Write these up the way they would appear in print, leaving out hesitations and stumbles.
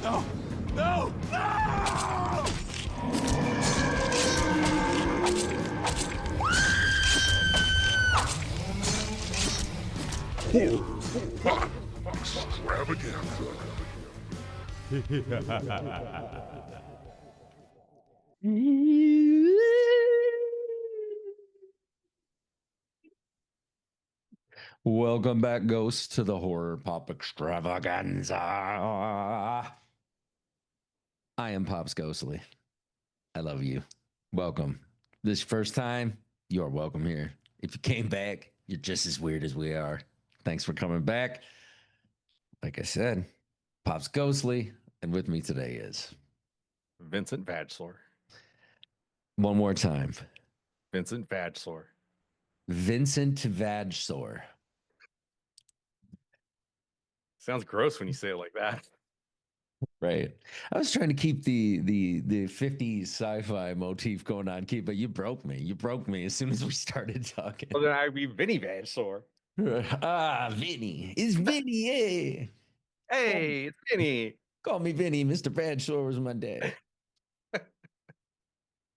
No! No! No! Extravaganza. Welcome back, ghosts, to the Horror Pop Extravaganza. I am Pops Ghostly. I love you. Welcome. This is your first time, you're welcome here. If you came back, you're just as weird as we are. Thanks for coming back. Like I said, Pops Ghostly, and with me today is Vincent Vagslor. one more time, Vincent Vagslor. Vincent Vadsor. Sounds gross when you say it like that. Right. I was trying to keep the 50s sci-fi motif going on, keep, but you broke me. You broke me as soon as we started talking. Well, then I'd be Vinny Vagslor. Vinny. It's Vinny, yeah. Hey, it's Vinny. Call me Vinny. Mr. Bradshaw was my dad.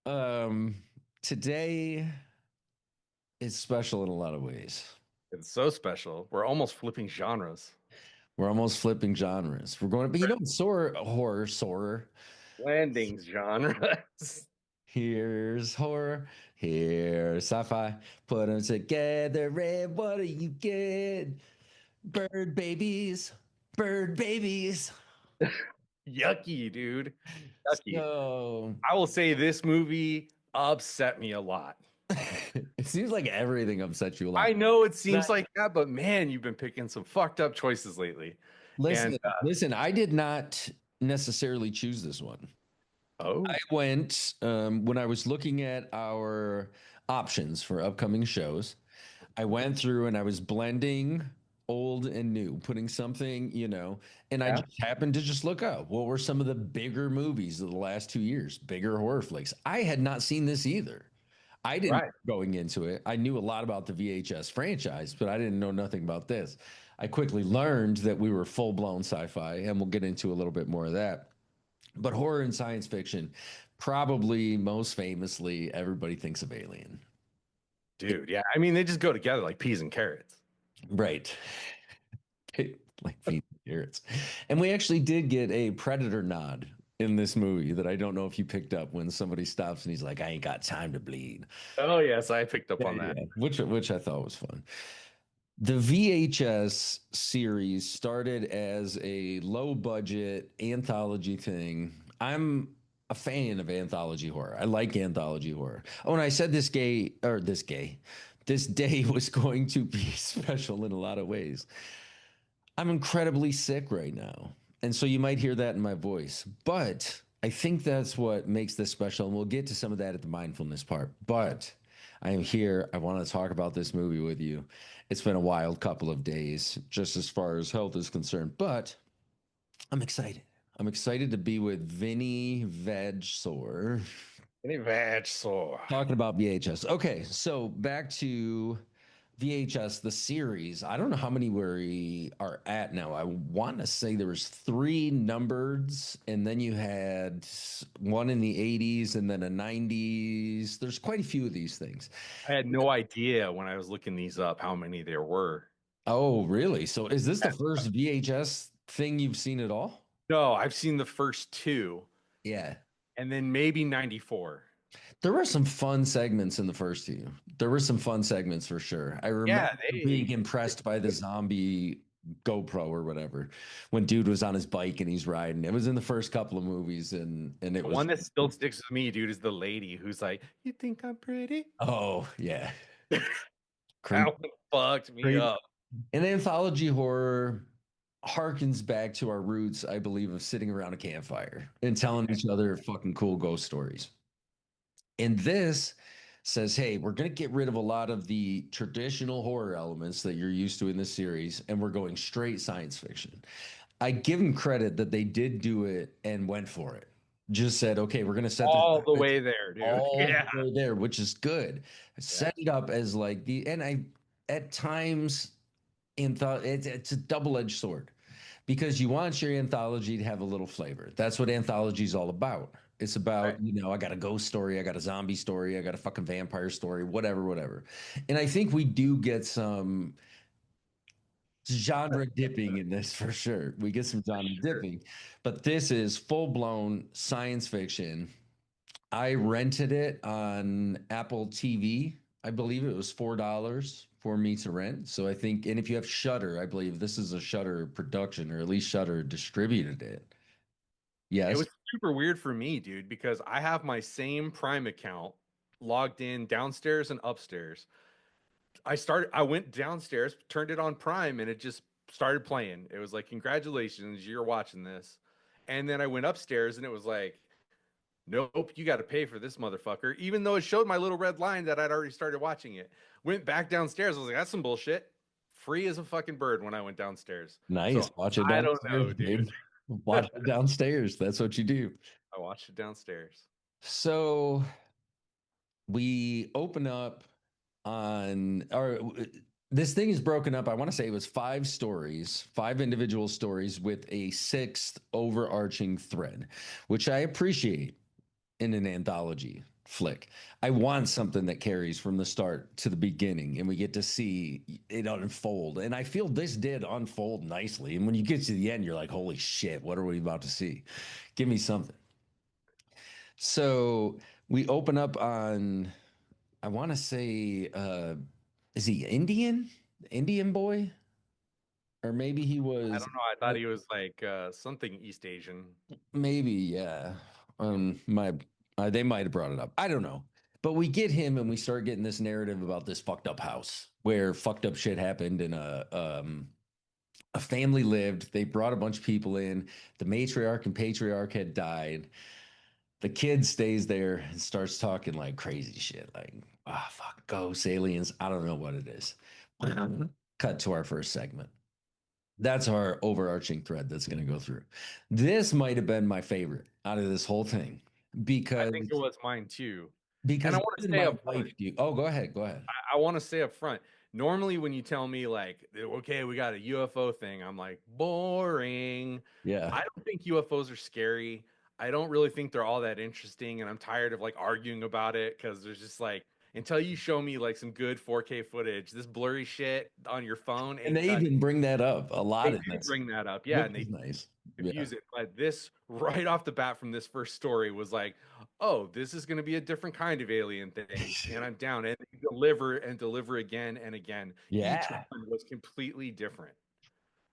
Um, Today is special in a lot of ways. It's so special. We're almost flipping genres. We're almost flipping genres. We're going to, but you know, horror. Landings genres. Here's horror. Here's sci-fi. Put them together, and what do you get? Bird babies. Bird babies. Yucky, dude. Yucky. So I will say this movie upset me a lot. it seems like everything upsets you a lot. I know it seems like that, but man, you've been picking some fucked up choices lately. Listen, And listen, I did not necessarily choose this one. oh, I went when I was looking at our options for upcoming shows. I went through and I was blending old and new, putting something, and I yeah. just happened to just look up what were some of the bigger movies of the last 2 years, bigger horror flicks. I had not seen this either. I didn't Right. going into it. I knew a lot about the VHS franchise, but I didn't know nothing about this. I quickly learned that we were full blown sci-fi, and we'll get into a little bit more of that. But horror and science fiction, probably most famously, everybody thinks of Alien. Dude, yeah. I mean, they just go together like peas and carrots. Right. Like feet and carrots. And we actually did get a Predator nod in this movie that I don't know if you picked up when somebody stops and he's like, I ain't got time to bleed. Oh, yes, I picked up Yeah, on that. yeah. Which I thought was fun. The VHS series started as a low budget anthology thing. I'm a fan of anthology horror. I like anthology horror. Oh, and I said this day was going to be special in a lot of ways. I'm incredibly sick right now. And so you might hear that in my voice. But I think that's what makes this special. And we'll get to some of that at the mindfulness part. But I am here. I want to talk about this movie with you. It's been a wild couple of days, just as far as health is concerned. But I'm excited. I'm excited to be with Vinny Vegsor Any veg sore. talking about VHS. Okay, so back to VHS, the series. I don't know how many we are at now. I want to say there was three numbered, and then you had one in the 80s and then a 90s. There's quite a few of these things. I had no idea when I was looking these up how many there were. Oh, really? So is this the first VHS thing you've seen at all? No, I've seen the first two Yeah. and then maybe 94. There were some fun segments in the first two. There were some fun segments for sure. I remember Yeah, being impressed by the zombie GoPro or whatever when dude was on his bike and he's riding. It was in the first couple of movies and it the was one that still sticks with me, dude, is the lady who's like, "You think I'm pretty?" oh yeah. Creep, That one fucked me creep. up. And anthology horror harkens back to our roots, I believe, of sitting around a campfire and telling each other fucking cool ghost stories. And this says, hey, we're going to get rid of a lot of the traditional horror elements that you're used to in this series, and we're going straight science fiction. I give them credit that they did do it and went for it. Just said, okay, we're going to set All the this way there, dude. all Yeah. the way there, which is good. Yeah. Set it up as like and I, at times, and thought it's a double edged sword because you want your anthology to have a little flavor. That's what anthology is all about. It's Right. about, I got a ghost story, I got a zombie story, I got a fucking vampire story, whatever, whatever. And I think we do get some genre dipping in this for sure. We get some genre Sure. dipping, but this is full blown science fiction. I rented it on Apple TV. I believe it was $4 for me to rent. So I think, and if you have Shutter, I believe this is a Shutter production, or at least Shutter distributed it. It Yes. was super weird for me, dude, because I have my same Prime account logged in downstairs and upstairs. I went downstairs, turned it on Prime, and it just started playing. It was like, congratulations, you're watching this. And then I went upstairs and it was like, nope, you got to pay for this motherfucker. Even though it showed my little red line that I'd already started watching it. Went back downstairs. I was like, that's some bullshit. Free as a fucking bird when I went downstairs. Nice. So Watch it I don't downstairs, know, dude. dude. Watch it downstairs. That's what you do. I watched it downstairs. So we open up on, or this thing is broken up. I want to say it was five stories, five individual stories with a sixth overarching thread, which I appreciate in an anthology flick. I want something that carries from the start to the beginning and we get to see it unfold. And I feel this did unfold nicely. And when you get to the end, you're like, holy shit, what are we about to see? Give me something. So we open up on, I want to say, is he Indian? Indian boy? Or maybe he I was, don't know. I thought he was like something East Asian. maybe, yeah. My they might have brought it up. I don't know. But we get him and we start getting this narrative about this fucked up house where fucked up shit happened and a family lived. They brought a bunch of people in. The matriarch and patriarch had died. The kid stays there and starts talking like crazy shit, like, ah, fuck, ghosts, aliens. I don't know what it is. Cut to our first segment. That's our overarching thread that's going to go through. This might have been my favorite out of this whole thing I think it because was mine too. And I because want to even say my up front, wife do. Oh, go ahead, go ahead. I want to say up front, normally when you tell me like, okay, we got a UFO thing, I'm like, boring. Yeah. I don't think UFOs are scary. I don't really think they're all that interesting, and I'm tired of like arguing about it because there's just like until you show me like some good 4K footage, this blurry shit on your phone And ain't they cutting. even bring that up a They lot in do this, bring that up, yeah, which and is they nice. Yeah. diffuse it. But this right off the bat from this first story was like, oh, this is going to be a different kind of alien thing, and I'm down. And they deliver and deliver again and again. Each Yeah. one was completely different.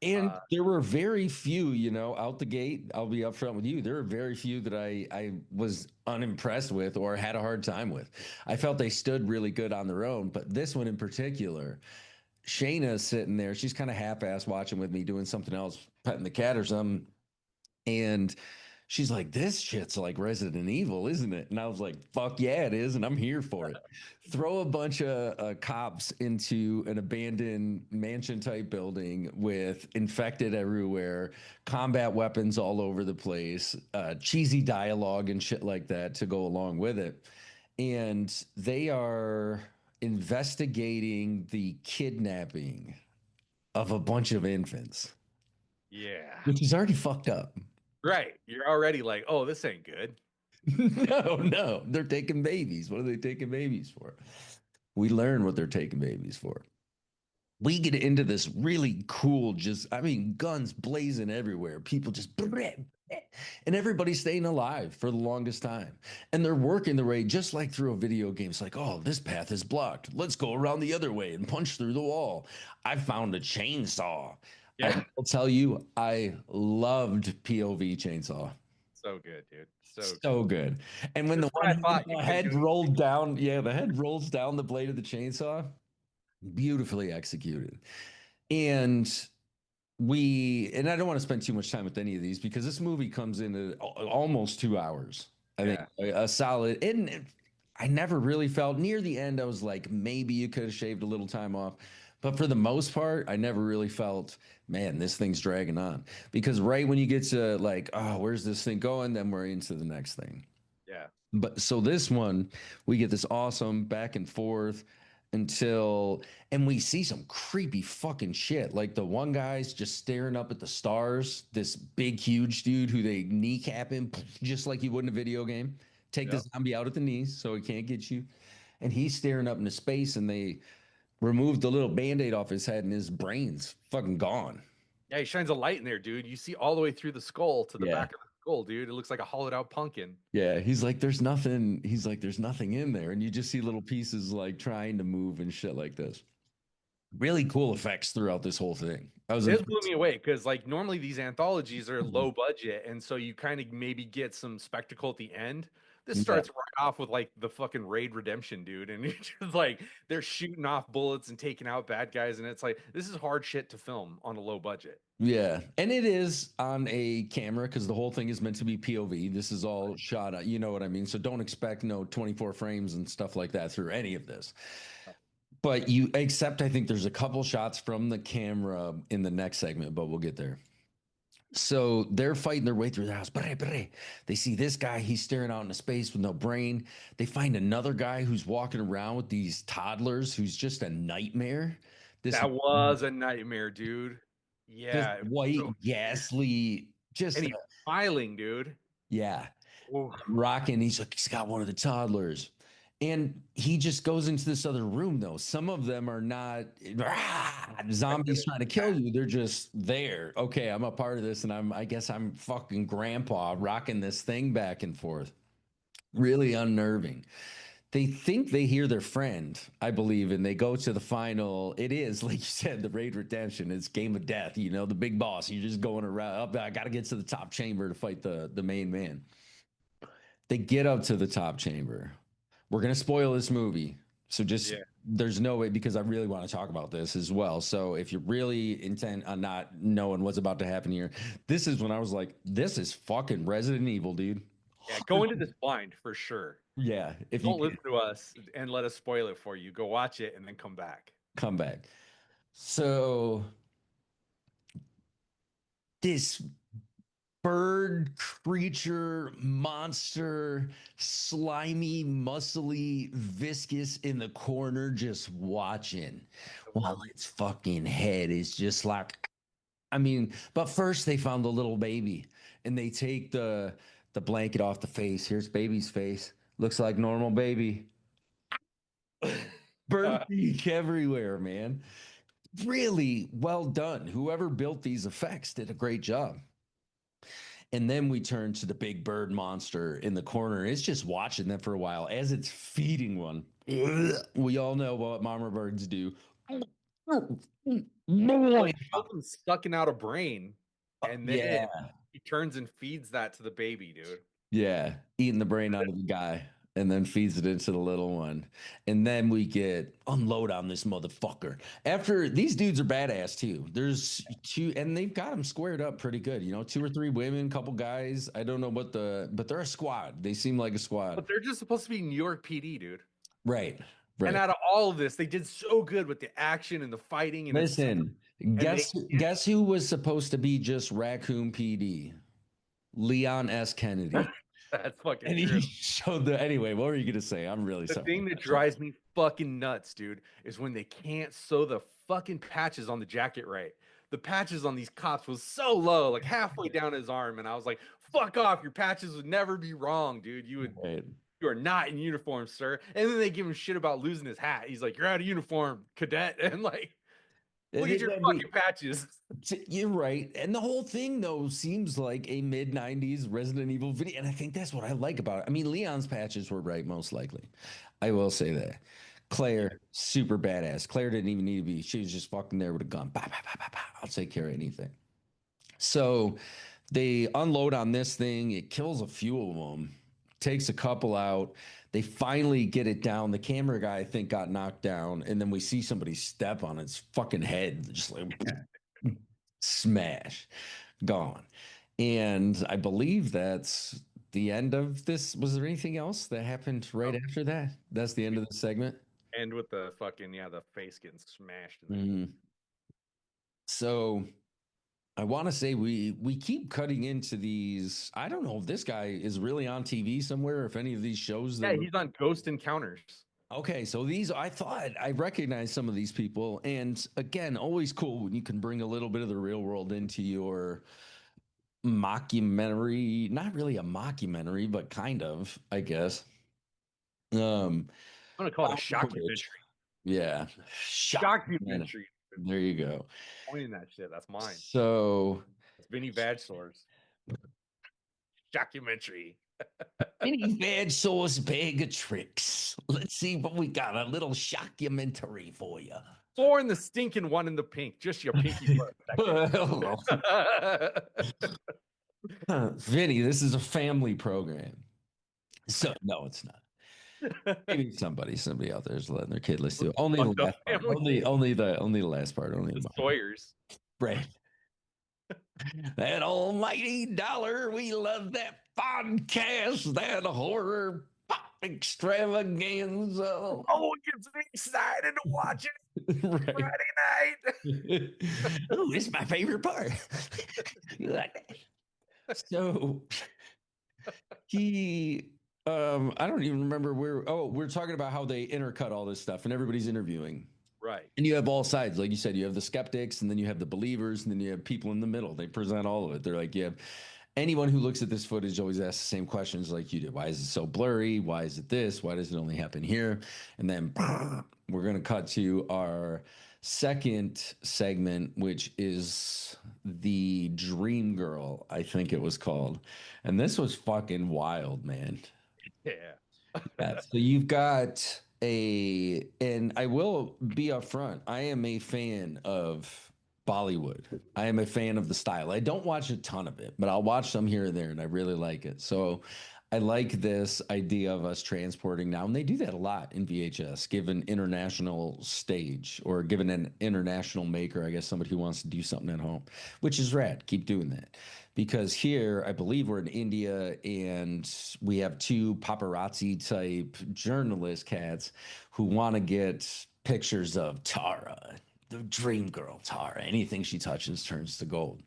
And Uh, there were very few, out the gate. I'll be upfront with you. There were very few that I was unimpressed with or had a hard time with. I felt they stood really good on their own, but this one in particular, Shayna's sitting there. She's kind of half-ass watching with me, doing something else, petting the cat or something. And she's like, this shit's like Resident Evil, isn't it? And I was like, fuck yeah, it is. And I'm here for it. Throw a bunch of cops into an abandoned mansion type building with infected everywhere, combat weapons all over the place, cheesy dialogue and shit like that to go along with it. And they are investigating the kidnapping of a bunch of infants, yeah, which is already fucked up. right. You're already like, oh, this ain't good. No, no, they're taking babies. What are they taking babies for? We learn what they're taking babies for. We get into this really cool, I mean, guns blazing everywhere. People just, and everybody's staying alive for the longest time. And they're working their way just like through a video game. It's like, oh, this path is blocked. Let's go around the other way and punch through the wall. I found a chainsaw. I Yeah, will tell you, I loved POV chainsaw. so good, dude. So good. So good. And when the Just when I one thought you the couldn't head do rolled down, yeah, the head rolls down the blade of the chainsaw, beautifully executed. And and I don't want to spend too much time with any of these because this movie comes in at almost 2 hours. I think yeah, a solid, and I never really felt near the end. I was like, maybe you could have shaved a little time off. But for the most part, I never really felt, man, this thing's dragging on. Because right when you get to like, oh, where's this thing going? Then we're into the next thing. yeah. But so this one, we get this awesome back and forth. until, and we see some creepy fucking shit. Like the one guy's just staring up at the stars, this big, huge dude who they kneecap him just like you would in a video game. Take the Yep. zombie out at the knees so he can't get you. And he's staring up into space, and they remove the little band-aid off his head, and his brain's fucking gone. Yeah, he shines a light in there, dude. You see all the way through the skull to the Yeah. back of the skull, dude. It looks like a hollowed out pumpkin. Yeah, he's like, there's nothing. He's like, there's nothing in there, and you just see little pieces like trying to move and shit like this. Really cool effects throughout this whole thing. I was This blew impressed. me away because, like, normally these anthologies are low budget, and so you kind of maybe get some spectacle at the end. This Yeah, starts right off with like the fucking raid redemption, dude, and it's just like they're shooting off bullets and taking out bad guys, and it's like this is hard shit to film on a low budget. yeah, and it is on a camera because the whole thing is meant to be POV. This is all shot, you know what I mean. So don't expect no 24 frames and stuff like that through any of this. But you, except I think there's a couple shots from the camera in the next segment, but we'll get there. So they're fighting their way through the house. Bre, bre. They see this guy, he's staring out into space with no brain. They find another guy who's walking around with these toddlers who's just a nightmare. This That was a nightmare, dude. this Yeah, it was so white, weird. ghastly, And just he's smiling, dude. yeah, Oof. rocking. He's like, he's got one of the toddlers. And he just goes into this other room, though. Some of them are not zombies trying to kill you. They're just there. Okay, I'm a part of this, and I guess I'm fucking grandpa rocking this thing back and forth. Really unnerving. They think they hear their friend, I believe, and they go to the final. It is, like you said, the raid redemption. It's game of death. You know, the big boss. You're just going around. Up, I got to get to the top chamber to fight the main man. They get up to the top chamber. We're gonna spoil this movie, so just Yeah. there's no way because I really want to talk about this as well. So if you're really intent on not knowing what's about to happen here, this is when I was like, this is fucking Resident Evil, dude. Yeah, go into this blind for sure. Yeah, if you Don't can listen to us and let us spoil it for you. Go watch it and then come back. come back. So this bird creature monster, slimy, muscly, viscous in the corner, just watching while its fucking head is just like, I mean, but first they found the little baby and they take the blanket off the face. Here's baby's face. Looks like normal baby. Bird beak everywhere, man. Really well done. Whoever built these effects did a great job. And then we turn to the big bird monster in the corner. It's just watching them for a while as it's feeding one. We all know what mama birds do. Well, he shows him sucking out a brain, and then Yeah, he turns and feeds that to the baby, dude. yeah. Eating the brain out of the guy and then feeds it into the little one. And then we get unload on this motherfucker. After these dudes are badass too. There's two, and they've got them squared up pretty good. You know, two or three women, couple guys. I don't know what but they're a squad. They seem like a squad. But they're just supposed to be New York PD, dude. Right, And right. out of all of this, they did so good with the action and the fighting, and it's Listen, and they guess who was supposed to be just Raccoon PD? Leon S. Kennedy. that's fucking And true. he showed the anyway. What were you gonna say? I'm really The sorry. thing that drives me fucking nuts, dude, is when they can't sew the fucking patches on the jacket right. The patches on these cops was so low, like halfway down his arm, and I was like, "Fuck off! Your patches would never be wrong, dude. Right. You are not in uniform, sir." And then they give him shit about losing his hat. He's like, "You're out of uniform, cadet," and like, look at your fucking patches. You're right. And the whole thing, though, seems like a mid 90s Resident Evil video. And I think that's what I like about it. I mean, Leon's patches were right, most likely. I will say that. Claire, super badass. Claire didn't even need to be. She was just fucking there with a gun. Bah, bah, bah, bah, bah. I'll take care of anything. So they unload on this thing. It kills a few of them, takes a couple out. They finally get it down. The camera guy, I think, got knocked down. And then we see somebody step on its fucking head, just like smash, gone. And I believe that's the end of this. Was there anything else that happened right after that? That's the end of the segment. And with the fucking the face getting smashed in there. Mhm. So I want to say we keep cutting into these. I don't know if this guy is really on TV somewhere, if any of these shows Yeah, that he's on Ghost Encounters. Okay, so these I thought I recognized some of these people, and again, always cool when you can bring a little bit of the real world into your mockumentary. Not really a mockumentary, but kind of, I guess. Um, I'm gonna call it a found footage. shockumentary. Yeah, shock. Shockumentary. There you go. Pointing that shit. That's mine. So It's Vinny Vag Stores. Shockumentary. mini veg sauce bag of tricks. Let's see what we got. A little shockumentary for you. Or in the stinking one in the pink. Just your pinky for a second. Vinny, this is a family program. So no, it's not. Maybe somebody out there is letting their kid listen to it. Only the Fucked up last part. family. Only the last part. Only The the Sawyers. right. That almighty dollar. We love that podcast. That horror pop extravaganza. Oh, it gets me excited to watch it Right. Friday night. Oh, this is my favorite part. You like that? So he I don't even remember where we're talking about how they intercut all this stuff and everybody's interviewing. Right. And you have all sides. Like you said, you have the skeptics and then you have the believers and then you have people in the middle. They present all of it. They're like, yeah, anyone who looks at this footage always asks the same questions like you did. Why is it so blurry? Why is it this? Why does it only happen here? And then we're going to cut to our second segment, which is the Dream Girl, I think it was called. And this was fucking wild, man. Yeah. Yeah, so you've got and I will be upfront. I am a fan of Bollywood. I am a fan of the style. I don't watch a ton of it, but I'll watch some here and there, and I really like it. So I like this idea of us transporting now, and they do that a lot in VHS, give an international stage or given an international maker, I guess somebody who wants to do something at home, which is rad. Keep doing that. Because here, I believe we're in India and we have two paparazzi type journalist cats who want to get pictures of Tara, the dream girl Tara. Anything she touches turns to gold.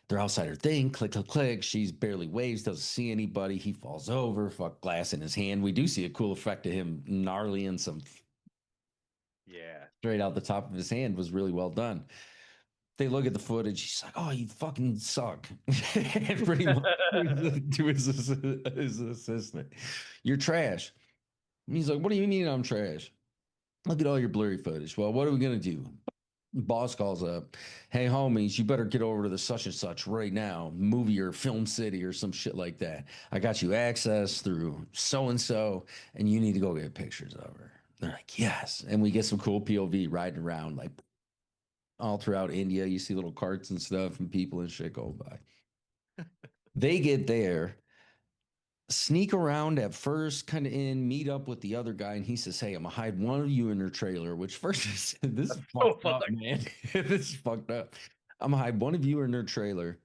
They're outside her thing, click, click, click. She's barely waves, doesn't see anybody. He falls over, fuck glass in his hand. We do see a cool effect of him gnarlying some Yeah. straight out the top of his hand, was really well done. They look at the footage. He's like, "Oh, you fucking suck." And pretty much to his assistant, "You're trash." And he's like, "What do you mean I'm trash? Look at all your blurry footage." Well, what are we gonna do? Boss calls up, "Hey, homies, you better get over to the such and such right now, movie or film city or some shit like that. I got you access through so and you need to go get pictures of her." They're like, "Yes," and we get some cool POV riding around like all throughout India. You see little carts and stuff and people and shit go by. They get there, sneak around at first, kind of in, meet up with the other guy, and he says, "Hey, I'm gonna hide one of you in her trailer." Which first is this is So fucked up, funny. man. This is fucked up. I'm gonna hide one of you in her trailer,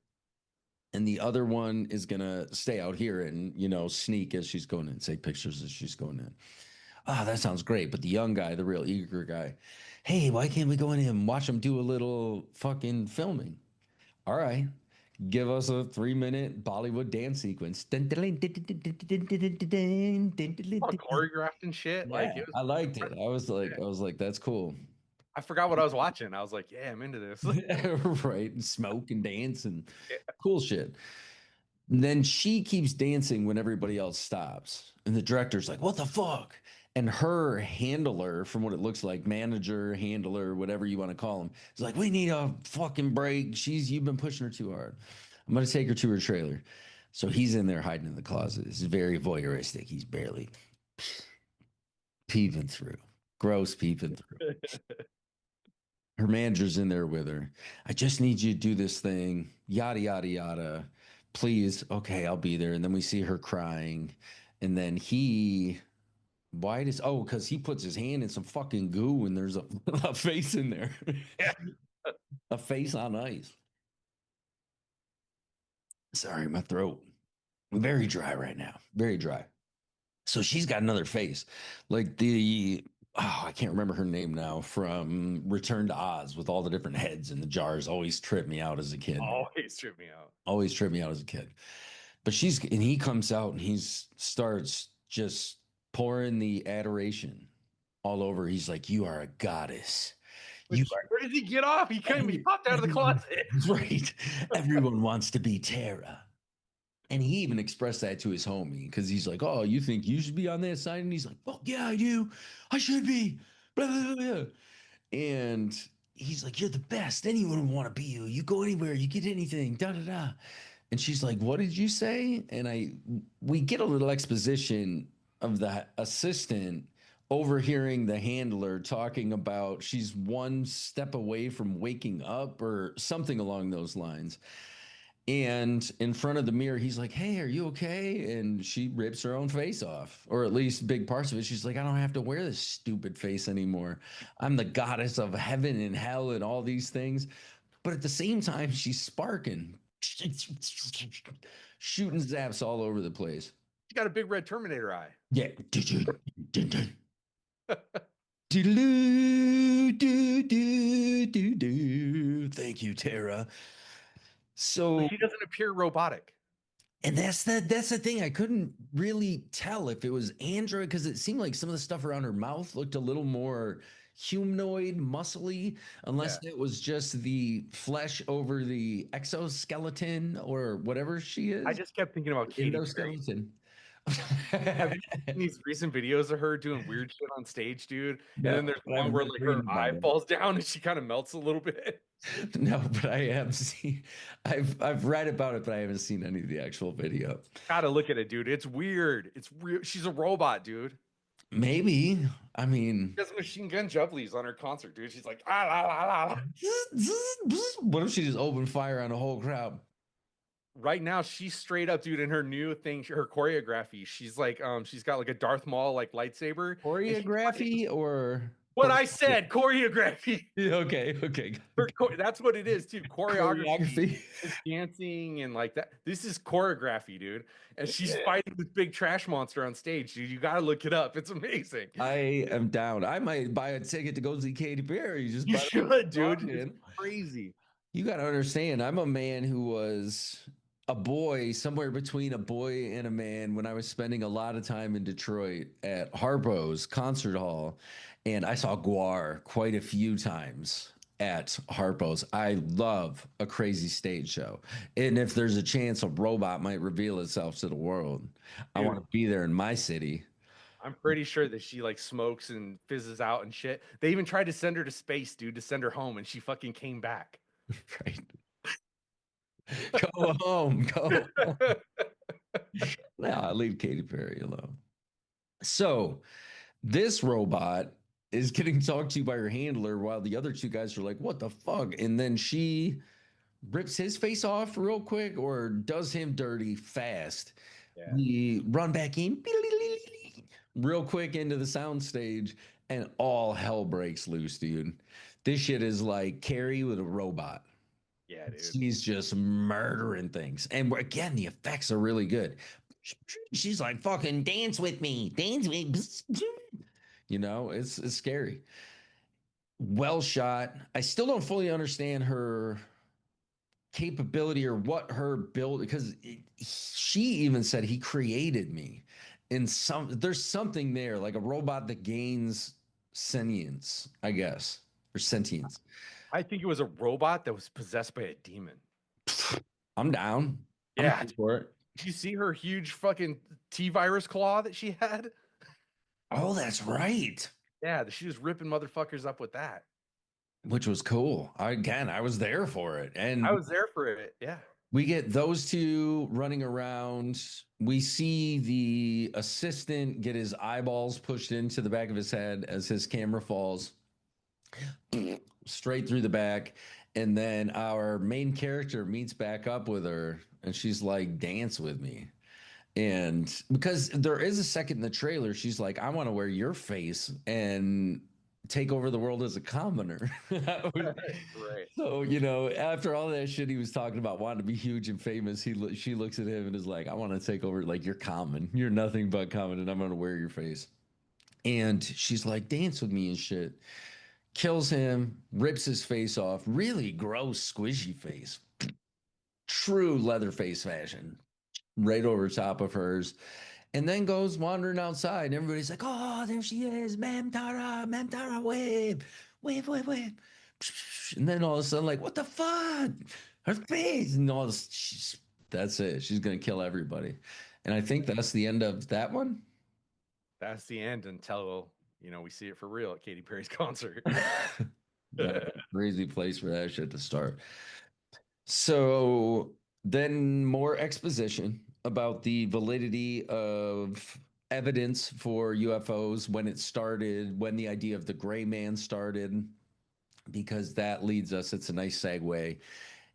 and the other one is gonna stay out here and sneak as she's going in, take pictures as she's going in. Ah, that sounds great. But the young guy, the real eager guy, "Hey, why can't we go in and watch him do a little fucking filming?" All right. Give us a 3-minute Bollywood dance sequence. All choreographed and shit. Like Yeah, it was I liked it. I was like, that's cool. I forgot what I was watching. I was like, yeah, I'm into this. Right. And smoke and dance and Yeah. cool shit. And then she keeps dancing when everybody else stops. And the director's like, what the fuck? And her handler, from what it looks like, manager, handler, whatever you want to call him, is like, we need a fucking break. You've been pushing her too hard. I'm going to take her to her trailer. So he's in there hiding in the closet. It's very voyeuristic. He's barely peeping through, gross peeping through. Her manager's in there with her. "I just need you to do this thing, yada, yada, yada. Please. Okay, I'll be there." And then we see her crying. And then because he puts his hand in some fucking goo and there's a face in there, Yeah. a face on ice. Sorry, my throat. Very dry right now. Very dry. So she's got another face, like I can't remember her name now from Return to Oz with all the different heads and the jars. Always tripped me out as a kid. Always trip me out. Always tripped me out as a kid. But he comes out and starts just pouring the adoration all over. He's like, "You are a goddess. You Which, are where did he get off? He popped out of the everyone." closet. Right. Everyone wants to be Tara. And he even expressed that to his homie because he's like, "Oh, you think you should be on that side?" And he's like, "Fuck yeah, I do. I should be." Blah, blah, blah, blah. And he's like, "You're the best. Anyone would want to be you. You go anywhere, you get anything. Da da da." And she's like, "What did you say?" And we get a little exposition of the assistant overhearing the handler talking about she's one step away from waking up or something along those lines. And in front of the mirror, he's like, "Hey, are you okay?" And she rips her own face off, or at least big parts of it. She's like, "I don't have to wear this stupid face anymore. I'm the goddess of heaven and hell and all these things." But at the same time, she's sparking, shooting zaps all over the place. He's got a big red Terminator eye. Yeah. Thank you, Tara. But So, she doesn't appear robotic. and that's the thing. I couldn't really tell if it was Android because it seemed like some of the stuff around her mouth looked a little more humanoid, muscly, unless Yeah. it was just the flesh over the exoskeleton or whatever she I is. just kept thinking about Katy Perry. Endoskeleton. Have you seen these recent videos of her doing weird shit on stage, dude? And then No, there's but one I've where been like her reading eye about it. falls down and she kind of melts a little bit. No, but I have seen. I've read about it, but I haven't seen any of the actual video. Gotta look at it, dude. It's weird. It's real. She's a robot, dude. Maybe. I mean, She has machine gun jubblies on her concert, dude. She's like, ah, la, la, la, la. what if she just opened fire on the whole crowd? Right now, she's straight up, dude. In her new thing, her choreography, she's like, she's got like a Darth Maul like lightsaber, and she's fighting. Choreography or What I said, choreography. okay, okay. That's what it is too. Choreography Choreography. is dancing and like that. This is choreography, dude. And she's fighting this big trash monster on stage, dude. You gotta look it up. It's amazing. I am down. I might buy a ticket to go see Katy Perry just You by should, dude. It's talking. crazy. You got to understand, I'm a man who was a boy, somewhere between a boy and a man when I was spending a lot of time in Detroit at Harpo's Concert Hall. And I saw Guar quite a few times at Harpo's. I love a crazy stage show. And if there's a chance a robot might reveal itself to the world, I want Dude, to be there in my city. I'm pretty sure that she like smokes and fizzes out and shit. They even tried to send her to space, dude, to send her home, and she fucking came back. Right. Go home. Go home. No, I leave Katy Perry alone. So this robot is getting talked to by her handler while the other two guys are like, "What the fuck?" And then she rips his face off real quick or does him dirty fast. Yeah. We run back in real quick into the sound stage and all hell breaks loose, dude. This shit is like Carrie with a robot. Yeah, dude. She's just murdering things. And again, the effects are really good. She's like, "Fucking dance with me. Dance with me." You know, it's scary. Well shot. I still don't fully understand her capability or what her build because she even said he created me. In some there's something there, like a robot that gains sentience, I guess, or sentience. I think it was a robot that was possessed by a demon. I'm down. I'm Yeah. here for it. Did you see her huge fucking T virus claw that she had? Oh, that's right. Yeah, she was ripping motherfuckers up with that. Which was cool. I was there for it. I And was there for it. Yeah. we get those two running around. We see the assistant get his eyeballs pushed into the back of his head as his camera falls straight through the back. And then our main character meets back up with her and she's like, "Dance with me." And because there is a second in the trailer, she's like, "I want to wear your face and take over the world as a commoner." Right. So, after all that shit he was talking about wanting to be huge and famous, she looks at him and is like, "I want to take over, like, you're common. You're nothing but common, and I'm going to wear your face." And she's like, "Dance with me," and shit. Kills him, rips his face off. Really gross, squishy face. True Leatherface fashion. Right over top of hers. and then goes wandering outside. And everybody's like, oh, there she is, Ma'am Tara, wave, wave, wave, wave. And then all of a sudden, like, what the fuck? Her face, and all this. That's it. She's gonna kill everybody. And I think that's the end of that one. That's the end until we see it for real at Katy Perry's concert. That's a crazy place for that shit to start. So then more exposition about the validity of evidence for UFOs, when it started, when the idea of the gray man started, because that leads us, it's a nice segue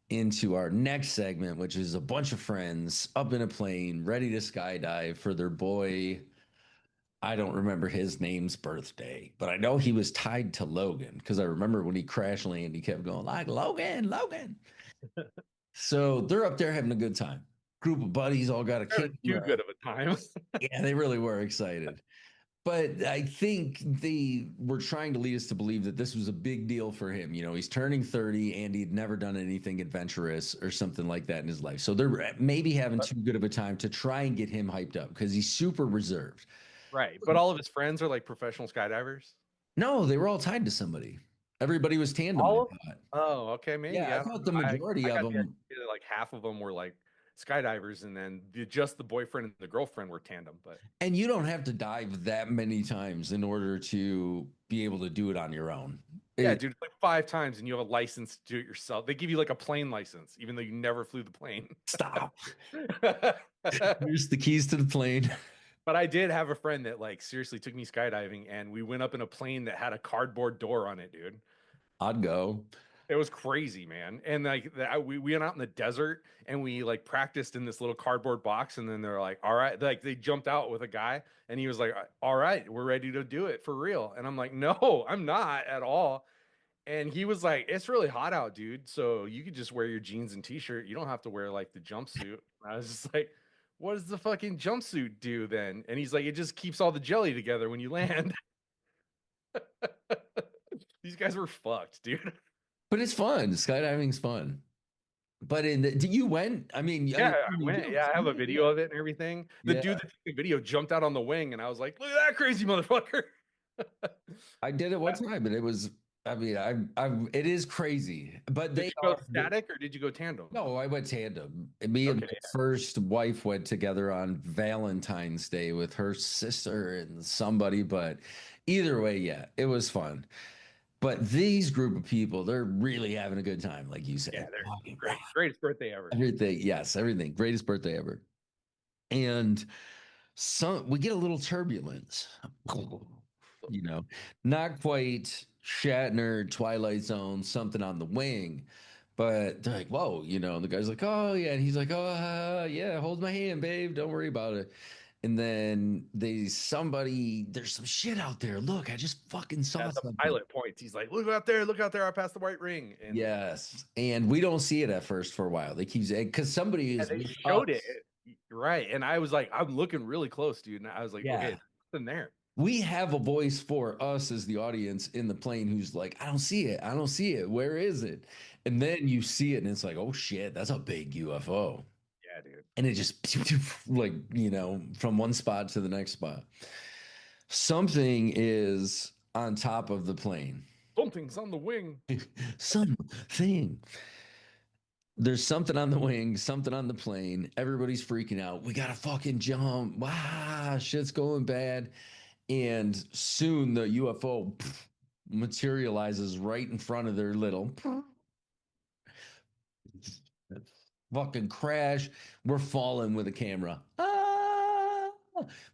into our next segment, which is a bunch of friends up in a plane ready to skydive for their boy. I don't remember his name's birthday, but I know he was tied to Logan because I remember when he crash landed, he kept going like Logan, Logan. So they're up there having a good time. Group of buddies all got a Having too camera. good of a time. Yeah, they really were excited. But I think they were trying to lead us to believe that this was a big deal for him. You know, he's turning 30 and he'd never done anything adventurous or something like that in his life. So they're maybe having too good of a time to try and get him hyped up because he's super reserved. Right. But all of his friends are like professional skydivers. No, they were all tied to somebody. Everybody was tandem, I All of thought. Oh, okay, maybe. Yeah, I I don't thought know. the I majority of got the them. idea that like half of them were like skydivers, and then just the boyfriend and the girlfriend were tandem. But And you don't have to dive that many times in order to be able to do it on your own. yeah, It, dude, it's like 5 times, and you have a license to do it yourself. They give you like a plane license, even though you never flew the plane. stop. But Here's the keys to the plane. I did have a friend that like seriously took me skydiving, and we went up in a plane that had a cardboard door on it, dude. I'd go. It was crazy, man. And like we went out in the desert and we like practiced in this little cardboard box. And then they're like, all right, like they jumped out with a guy and he was like, all right, we're ready to do it for real. And I'm like, no, I'm not at all. And he was like, it's really hot out, dude. So you could just wear your jeans and t-shirt. You don't have to wear like the jumpsuit. And I was just like, what does the fucking jumpsuit do then? And he's like, it just keeps all the jelly together when you land. These guys were fucked, dude. But it's fun. Skydiving's fun. But you went? I mean, I Yeah, I assume you went. do. Yeah, I have a video of it and everything. The Yeah, dude that took the video jumped out on the wing, and I was like, "Look at that crazy motherfucker!" I did it one time, but it was. I mean, it is crazy. But Did they you go are. static or did you go tandem? No, I went tandem. Me and Okay, my first wife went together on Valentine's Day with her sister and somebody. But either way, yeah, it was fun. But these group of people, they're really having a good time, like you yeah, said. they're great, greatest birthday ever. Everything, yes, everything. Greatest birthday ever. And we get a little turbulence. You know, not quite Shatner, Twilight Zone, something on the wing, but they're like, whoa, the guy's like, oh yeah, and he's like, oh yeah, hold my hand, babe, don't worry about it. And then there's some shit out there. Look, I just fucking saw At the something. pilot points, he's like, look out there, I passed the white ring," and Yes, and we don't see it at first for a while. They keep saying because somebody yeah, is they with showed it us. right, and I was like, I'm looking really close, dude, and I was like, okay, Yeah, there's nothing there. we have a voice for us as the audience in the plane who's like, I don't see it. I don't see it. Where is it? And then you see it and it's like, oh shit, that's a big UFO. Yeah, dude, And it just like, from one spot to the next spot. Something is on top of the plane. something's on the wing. Something. There's something on the wing, something on the plane. Everybody's freaking out. We gotta fucking jump. Wow, shit's going bad. And soon the UFO materializes right in front of their little fucking crash. We're falling with a camera. Ah!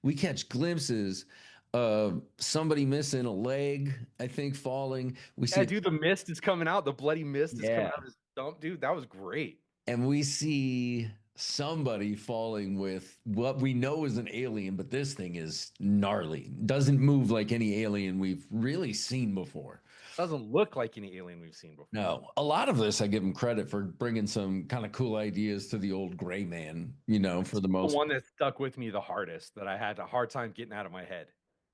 We catch glimpses of somebody missing a leg, I think, falling. We see Yeah, it. dude, the mist is coming out. The bloody mist is coming Yeah. out of his stump, dude. That was great. And we see somebody falling with what we know is an alien, but this thing is gnarly. Doesn't move like any alien we've really seen before. Doesn't look like any alien we've seen before. No, a lot of this I give him credit for bringing some kind of cool ideas to the old gray man, for the The most. one that stuck with me the hardest, that I had a hard time getting out of my head.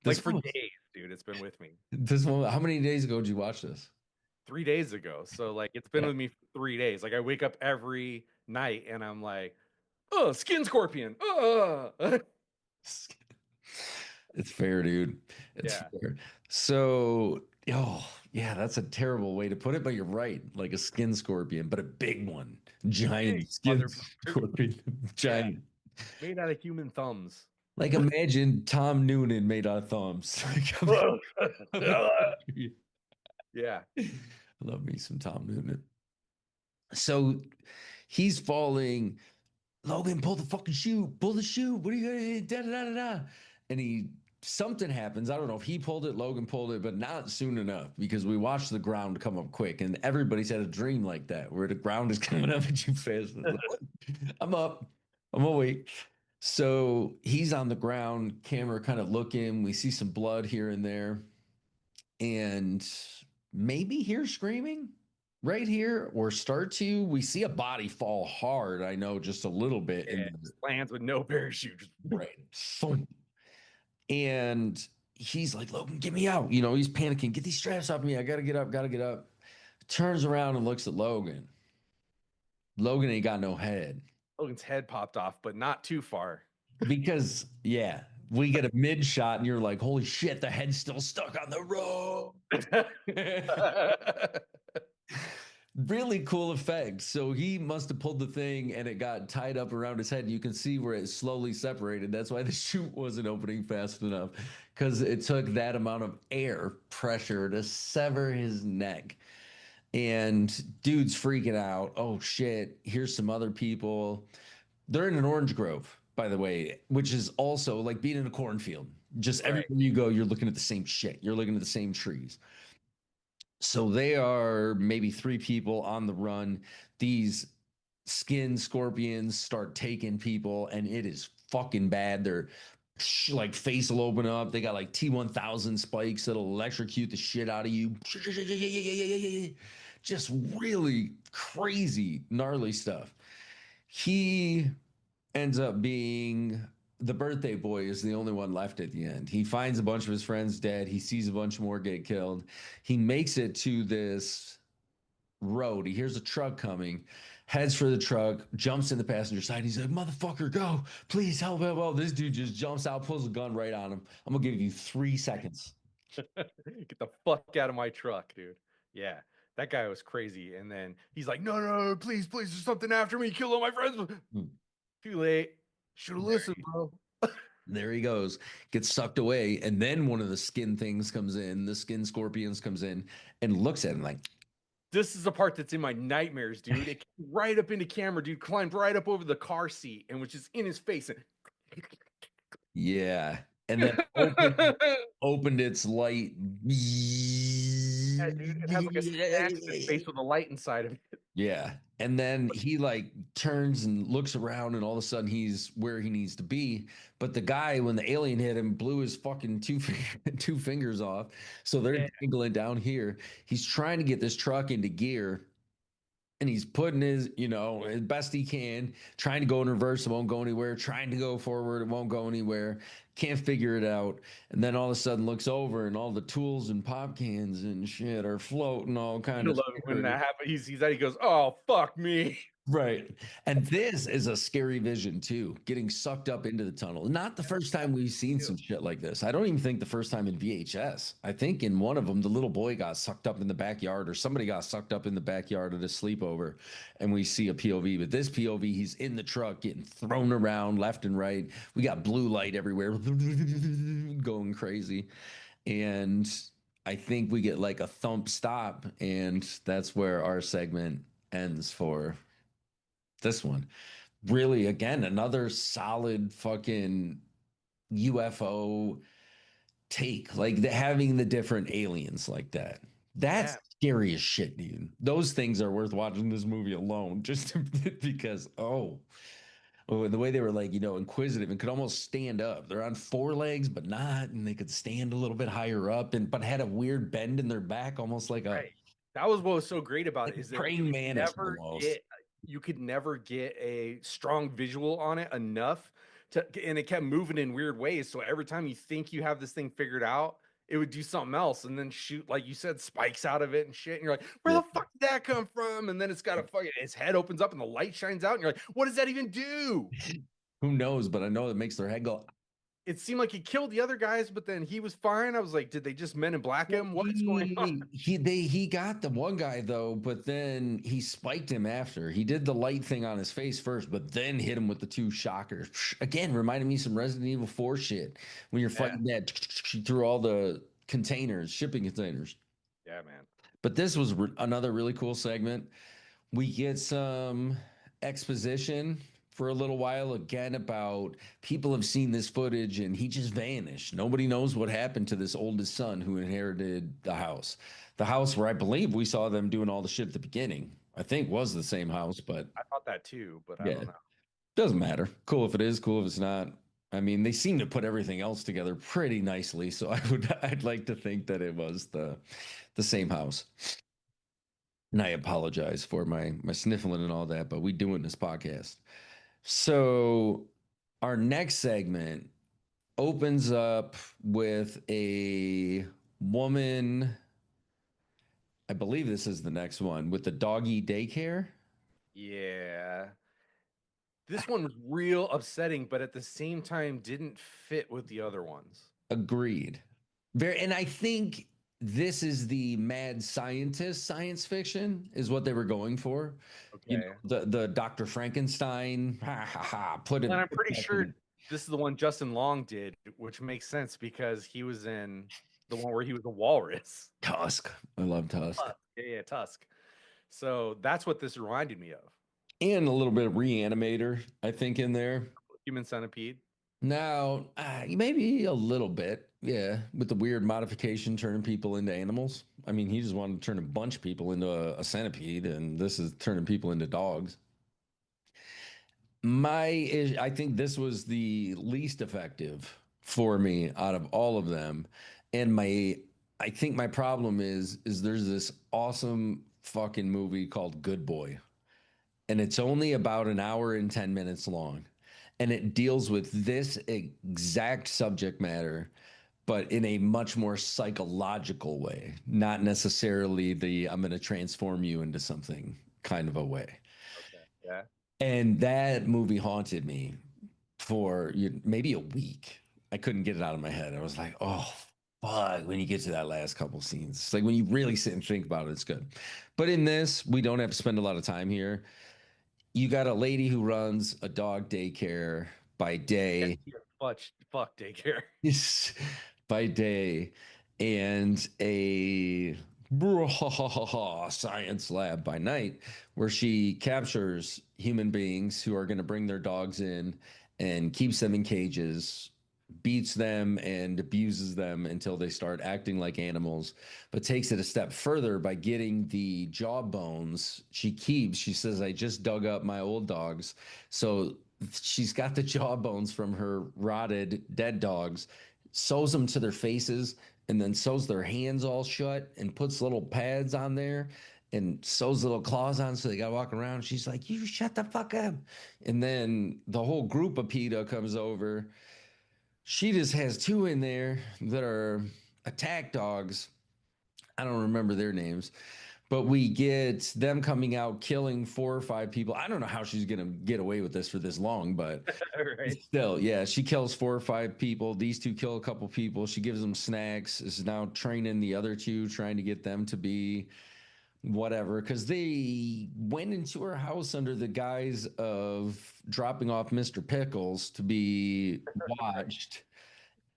Like This for one was, days, dude. It's been with me. this one, how many days ago did you watch this? 3 days ago. So like it's been Yeah. with me for 3 days. Like I wake up every night and I'm like, oh, skin scorpion. Oh. It's fair, dude. It's Yeah. fair. So, oh, yeah, that's a terrible way to put it, but you're right. Like a skin scorpion, but a big one. Big Giant skin motherfucker. scorpion. Yeah. Giant. Made out of human thumbs. Like imagine Tom Noonan made out of thumbs. Yeah. I love me some Tom Noonan. So he's falling. Logan, pull the fucking chute. Pull the chute. What are you gonna da da da da da? And something happens. I don't know if he pulled it, Logan pulled it, but not soon enough because we watched the ground come up quick. And everybody's had a dream like that where the ground is coming up at you fast. I'm up. I'm awake. So he's on the ground, camera kind of looking. We see some blood here and there. And maybe hear screaming right here or start to. We see a body fall hard, I know, just a little bit in Yeah. the Lands with no parachute. Just right. Thump. And he's like, Logan, get me out. You know, he's panicking. Get these straps off me. I gotta get up, gotta get up. Turns around and looks at Logan. Logan ain't got no head. Logan's head popped off, but not too far. Because, yeah, we get a mid shot and you're like, holy shit, the head's still stuck on the rope. Really cool effect. So he must have pulled the thing and it got tied up around his head. You can see where it slowly separated. That's why the chute wasn't opening fast enough because it took that amount of air pressure to sever his neck. And dude's freaking out. Oh shit, here's some other people. They're in an orange grove, by the way, which is also like being in a cornfield. Just Right. everywhere you go, you're looking at the same shit. You're looking at the same trees. So they are maybe three people on the run. These skin scorpions start taking people, and it is fucking bad. They're like face will open up. They got like T1000 spikes that'll electrocute the shit out of you. Just really crazy, gnarly stuff. He ends up being the birthday boy is the only one left at the end. He finds a bunch of his friends dead. He sees a bunch more get killed. He makes it to this road. He hears a truck coming, heads for the truck, jumps in the passenger side. He's like, motherfucker, go. Please help him. Oh, this dude just jumps out, pulls a gun right on him. I'm going to give you 3 seconds. Get the fuck out of my truck, dude. Yeah. That guy was crazy. And then he's like, no, no, no, please, please, there's something after me. Kill all my friends. Hmm. Too late. Should have listened, bro. There he goes, gets sucked away. And then one of the skin things comes in, the skin scorpions comes in and looks at him like, This is the part that's in my nightmares, dude. It came right up into camera, dude. Climbed right up over the car seat and was just in his face. And yeah. And then opened its light. yeah, dude, it has like a snack in his face with a light inside of it. Yeah. And then he like turns and looks around and all of a sudden he's where he needs to be. But the guy, when the alien hit him, blew his fucking two fingers off. So they're Yeah. dangling down here. He's trying to get this truck into gear and he's putting his, as best he can, trying to go in reverse, it won't go anywhere, trying to go forward, it won't go anywhere, can't figure it out. And then all of a sudden looks over and all the tools and pop cans and shit are floating all kind I of love it when that happens. He sees that, he goes, oh, fuck me. right. And this is a scary vision too, getting sucked up into the tunnel. Not the first time we've seen some shit like this. I don't even think the first time in VHS. I think in one of them, the little boy got sucked up in the backyard or somebody got sucked up in the backyard at a sleepover and we see a POV. But this POV, he's in the truck getting thrown around left and right. We got blue light everywhere going crazy. And I think we get like a thump stop and that's where our segment ends for this one. Really, again, another solid fucking UFO take, like having the different aliens like that. That's Yeah. scary as shit, dude. Those things are worth watching this movie alone, just because, the way they were like, inquisitive and could almost stand up. They're on four legs, but not, and they could stand a little bit higher up, and but had a weird bend in their back, almost Right. That was what was so great about it like a is that praying mantis almost. you could never get a strong visual on it enough to, and it kept moving in weird ways. So every time you think you have this thing figured out, it would do something else and then shoot, like you said, spikes out of it and shit. And you're like, where Yeah. the fuck did that come from? And then it's got a fucking, his head opens up and the light shines out. And you're like, what does that even do? Who knows? But I know it makes their head go. it seemed like he killed the other guys, but then he was fine. I was like, did they just Men in Black Well, him? What is going on? he got the one guy though, but then he spiked him after. He did the light thing on his face first, but then hit him with the two shockers. Again, reminded me some Resident Evil 4 shit when you're Yeah, fighting that through all the containers, shipping containers. yeah, man. But this was another really cool segment. We get some exposition for a little while again about people have seen this footage and he just vanished. Nobody knows what happened to this oldest son who inherited the house. The house where I believe we saw them doing all the shit at the beginning, I think was the same house, but I thought that too, but I yeah, don't know. doesn't matter. Cool if it is, cool if it's not. I mean, they seem to put everything else together pretty nicely, so I'd like to think that it was the same house. And I apologize for my sniffling and all that, but we doing this podcast. So our next segment opens up with a woman. I believe this is the next one with the doggy daycare. Yeah. This one was real upsetting, but at the same time didn't fit with the other ones. Agreed. Very, and I think this is the mad scientist science fiction is what they were going for. You know, Okay. the Dr. Frankenstein, ha ha ha, put And it I'm pretty back in sure this is the one Justin Long did, which makes sense because he was in the one where he was a walrus. Tusk. I love Tusk. Tusk. Yeah, yeah, Tusk. So that's what this reminded me of. And a little bit of Reanimator, I think, in there. Human Centipede. Now, maybe a little bit, yeah, with the weird modification turning people into animals. I mean, he just wanted to turn a bunch of people into a centipede, and this is turning people into dogs. I think this was the least effective for me out of all of them, and I think my problem is there's this awesome fucking movie called Good Boy, and it's only about an hour and 10 minutes long. And it deals with this exact subject matter, but in a much more psychological way, not necessarily the I'm going to transform you into something kind of a way. Okay. Yeah. And that movie haunted me for maybe a week. I couldn't get it out of my head. I was like, oh, fuck, when you get to that last couple scenes. It's like when you really sit and think about it, it's good. But in this, we don't have to spend a lot of time here. You got a lady who runs a dog daycare by day, Yeah, fuck daycare. by day, and a science lab by night, where she captures human beings who are going to bring their dogs in and keeps them in cages, beats them and abuses them until they start acting like animals, but takes it a step further by getting the jaw bones she keeps. She says, I just dug up my old dogs. So she's got the jaw bones from her rotted dead dogs, sews them to their faces, and then sews their hands all shut and puts little pads on there and sews little claws on so they got to walk around. She's like, you shut the fuck up. And then the whole group of PETA comes over. She just has two in there that are attack dogs. I don't remember their names, but we get them coming out killing 4 or 5 people. I don't know how she's gonna get away with this for this long, but Right. still, yeah, she kills 4 or 5 people. These two kill a couple people. She gives them snacks. Is now training the other two, trying to get them to be whatever, because they went into her house under the guise of dropping off Mr. Pickles to be Right. watched,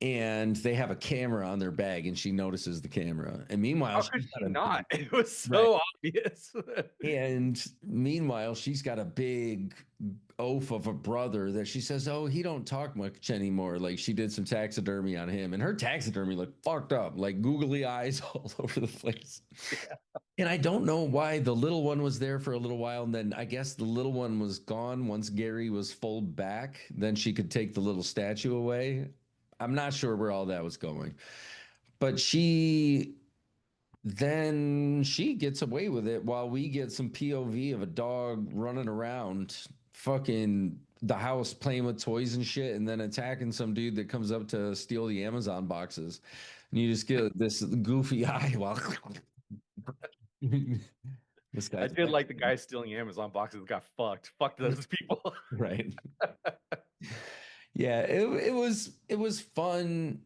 and they have a camera on their bag and she notices the camera, and meanwhile How could she's got she a not? big It was right, so obvious. and meanwhile she's got a big oaf of a brother that she says, oh, he don't talk much anymore, like she did some taxidermy on him, and her taxidermy looked fucked up, like googly eyes all over the place. Yeah. And I don't know why the little one was there for a little while, and then I guess the little one was gone once Gary was full back, then she could take the little statue away. I'm not sure where all that was going, but she gets away with it while we get some POV of a dog running around fucking the house playing with toys and shit, and then attacking some dude that comes up to steal the Amazon boxes. And you just get this goofy eye while this I guy's did like the actually guy stealing Amazon boxes got fucked. Fuck those people. right. Yeah, it was fun.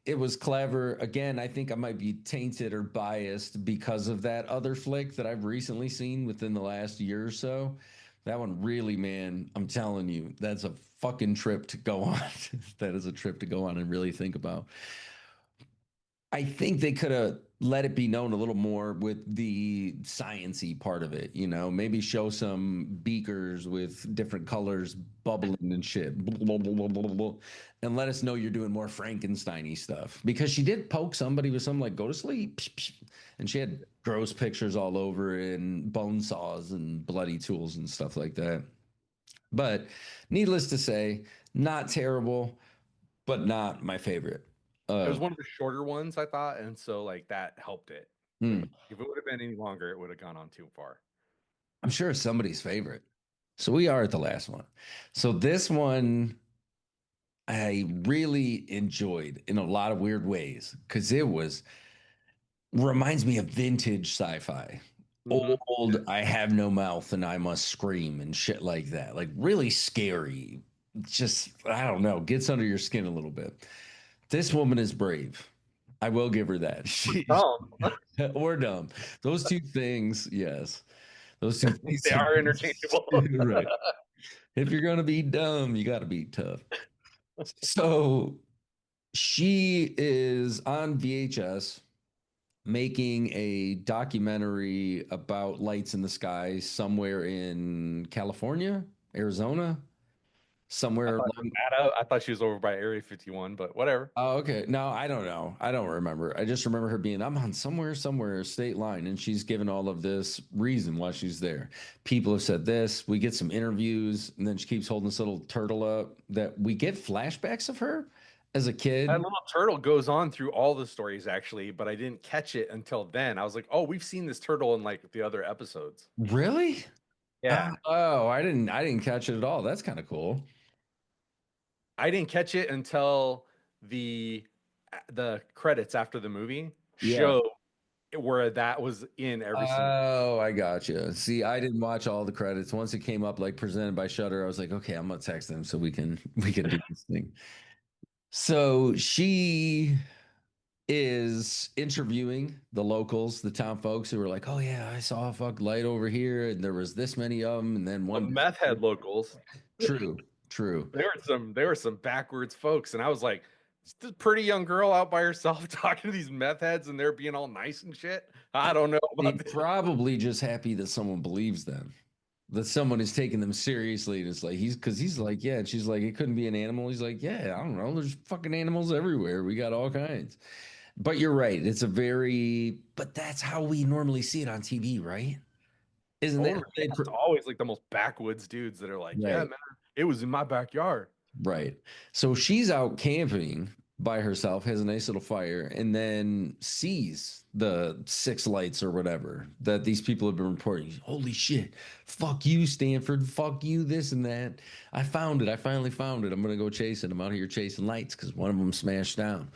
It was clever. Again, I think I might be tainted or biased because of that other flick that I've recently seen within the last year or so. That one really, man, I'm telling you, that's a fucking trip to go on. That is a trip to go on and really think about. I think they could have let it be known a little more with the sciency part of it, maybe show some beakers with different colors bubbling and shit, blah, blah, blah, blah, blah, blah, and let us know you're doing more Frankenstein-y stuff. Because she did poke somebody with some like go to sleep, psh, psh, and she had gross pictures all over and bone saws and bloody tools and stuff like that. But needless to say, not terrible, but not my favorite. It Uh, was one of the shorter ones, I thought, and so like that helped it. hmm. If it would have been any longer, it would have gone on too far. I'm sure it's somebody's favorite. So we are at the last one. So this one I really enjoyed in a lot of weird ways because it was reminds me of vintage sci-fi. Hmm. Old, I have no mouth and I must scream and shit like that. Like really scary. Just, I don't know, gets under your skin a little bit. This woman is brave. I will give her that. She's Oh, or dumb. Those two things, yes. Those two they things are are interchangeable. right. If you're gonna be dumb, you got to be tough. So she is on VHS making a documentary about lights in the sky somewhere in California, Arizona, I somewhere thought along. Nevada. I thought she was over by Area 51, but whatever. Oh, okay. No, I don't know. I don't remember. I just remember her being, I'm on somewhere, state line, and she's given all of this reason why she's there. People have said this. We get some interviews, and then she keeps holding this little turtle up that we get flashbacks of her as a That kid. little turtle goes on through all the stories actually, but I didn't catch it until then. I was like, "Oh, we've seen this turtle in like the other episodes." Really? Yeah, Oh, I didn't catch it at all. That's kind of cool. I didn't catch it until the the credits after the movie Yeah. show where that was in every single. Oh, I got you. See, I didn't watch all the credits. Once it came up like presented by Shutter, I was like, okay, I'm gonna text them so we can do this thing. So she is interviewing the locals, the town folks who were like, "Oh yeah, I saw a fuck light over here, and there was this many of them, and then The one meth head disappeared." locals. True, true. There were some backwards folks, and I was like, this pretty young girl out by herself talking to these meth heads, and they're being all nice and shit. I don't know They about this. probably just happy that someone believes them, that someone is taking them seriously. And it's like he's like, yeah, and she's like, it couldn't be an animal. He's like, yeah, I don't know. There's fucking animals everywhere. We got all kinds. But you're right. But that's how we normally see it on TV, right? Isn't that Totally. how Yeah, it's always like the most backwoods dudes that are like, yeah, right? man, it was in my backyard. Right. So she's out camping by herself, has a nice little fire, and then sees the six lights or whatever that these people have been reporting. Holy shit. Fuck you, Stanford. Fuck you, this and that. I found it. I finally found it. I'm going to go chase it. I'm out here chasing lights because one of them smashed down.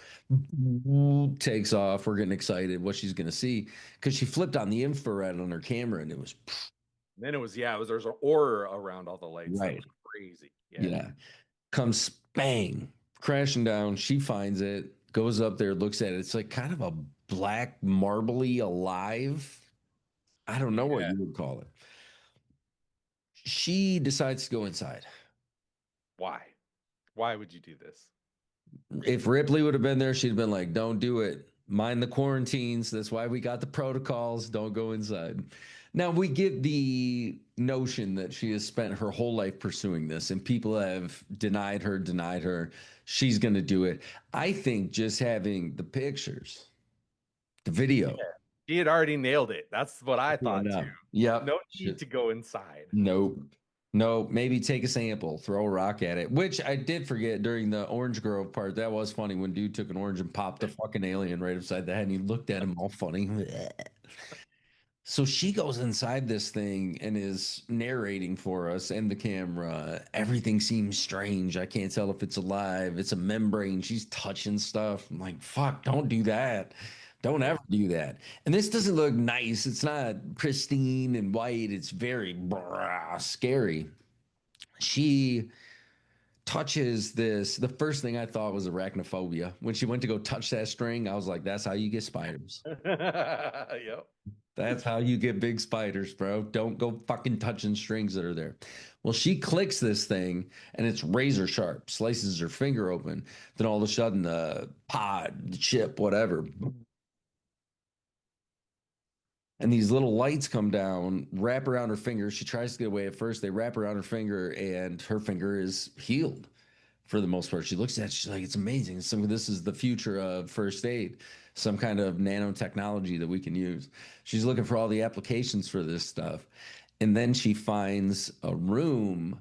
Takes off. We're getting excited what she's going to see because she flipped on the infrared on her camera and it was And then it was, yeah, there's an aura around all the lights. That right. was crazy. Yeah. Yeah. Comes bang, crashing down. She finds it, goes up there, looks at it. It's like kind of a black, marbly alive. I don't know what Yeah. you would call it. She decides to go inside. Why? Why would you do this? If Ripley would have been there, she'd have been like, don't do it. Mind the quarantines. That's why we got the protocols. Don't go inside. Now, we get the notion that she has spent her whole life pursuing this, and people have denied her, denied her. She's going to do it. I think just having the pictures, the Yeah. video. She had already nailed it. That's what I Yeah, thought too. no. Yep. No need to go inside. Nope. No, maybe take a sample, throw a rock at it, which I did forget during the Orange Grove part. That was funny when dude took an orange and popped a fucking alien right upside the head and he looked at him all funny. So she goes inside this thing and is narrating for us and the camera. Everything seems strange. I can't tell if it's alive. It's a membrane. She's touching stuff. I'm like, fuck, don't do that. Don't ever do that. And this doesn't look nice. It's not pristine and white. It's very scary. She touches this. The first thing I thought was arachnophobia. When she went to go touch that string, I was like, that's how you get spiders. Yep. That's how you get big spiders, bro. Don't go fucking touching strings that are there. Well, she clicks this thing and it's razor sharp, slices her finger open. Then all of a sudden, the pod, the chip, whatever, and these little lights come down, wrap around her finger. She tries to get away at first. They wrap around her finger, and her finger is healed for the most part. She looks at it, she's like, it's amazing. This is the future of first aid, some kind of nanotechnology that we can use. She's looking for all the applications for this stuff. And then she finds a room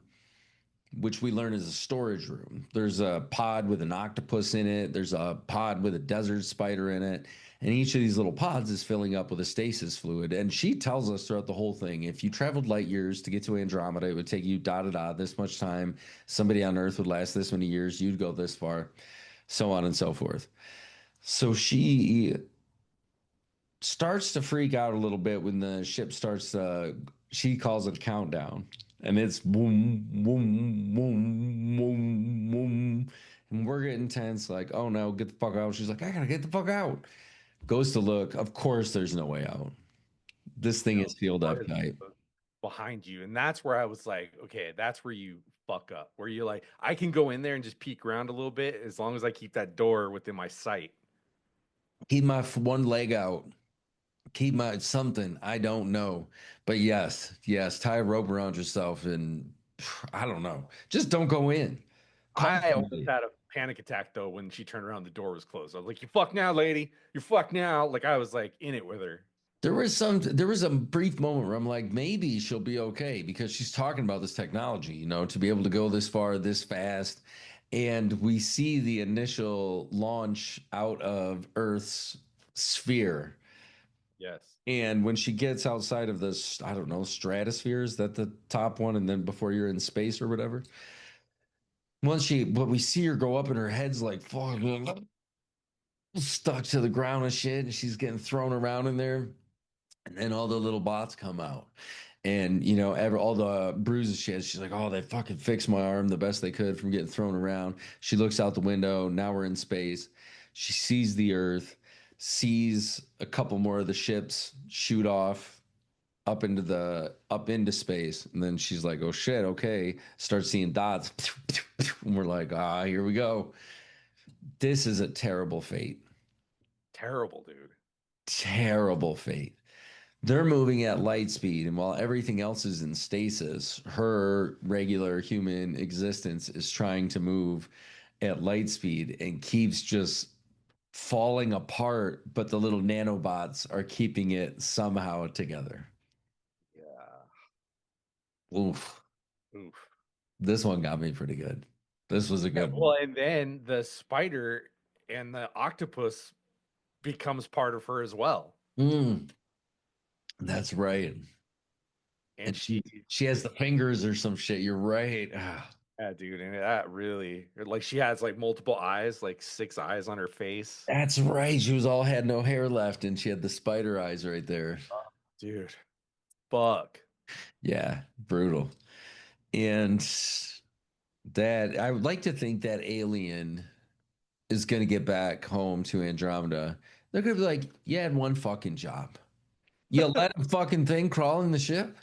which we learn is a storage room. There's a pod with an octopus in it. There's a pod with a desert spider in it. And each of these little pods is filling up with a stasis fluid. And she tells us throughout the whole thing, if you traveled light years to get to Andromeda, it would take you da da da this much time. Somebody on Earth would last this many years. You'd go this far, so on and so forth. So she starts to freak out a little bit when the ship starts she calls it a countdown, and it's boom boom boom boom boom, and we're getting tense like, oh no, get the fuck out. She's like, I gotta get the fuck out. Goes to look, of course there's no way out. This thing No. is sealed Part up of tight. behind you. And that's where I was like, okay, that's where you fuck up. Where you're like, I can go in there and just peek around a little bit as long as I keep that door within my sight. Keep my one leg out, keep my something, I don't know, but yes, tie a rope around yourself, and I don't know, just don't go in. Call I almost somebody. had a panic attack though when she turned around, the door was closed. I was like, "You fuck now, lady. You fuck now." Like I was like in it with her. There was a brief moment where I'm like, maybe she'll be okay because she's talking about this technology, to be able to go this far, this fast. And we see the initial launch out of Earth's sphere. Yes. And when she gets outside of this, I don't know, stratosphere, is that the top one? And then before you're in space or whatever. But we see her go up and her head's like fucking stuck to the ground and shit. And she's getting thrown around in there. And then all the little bots come out. And all the bruises she has, she's like, "Oh, they fucking fixed my arm the best they could from getting thrown around." She looks out the window. Now we're in space. She sees the Earth, sees a couple more of the ships shoot off up into space, and then she's like, "Oh shit, okay." Starts seeing dots, and we're like, "Ah, here we go." This is a terrible fate. Terrible, dude. Terrible fate. They're moving at light speed, and while everything else is in stasis, her regular human existence is trying to move at light speed and keeps just falling apart, but the little nanobots are keeping it somehow together. Yeah. Oof. Oof. This one got me pretty good. This was a good one. Well, and then the spider and the octopus becomes part of her as well. Mm, that's right. And And she, she has the fingers or some shit. You're right. Ah, yeah, dude, and that really, like, she has like multiple eyes, like six eyes on her face. that's right. She was all had no hair left, and she had the spider eyes right there. Oh, dude, fuck. Yeah, brutal. And that I would like to think that alien is going to get back home to Andromeda. They're going to be like, you had one fucking job. You let a fucking thing crawl in the ship?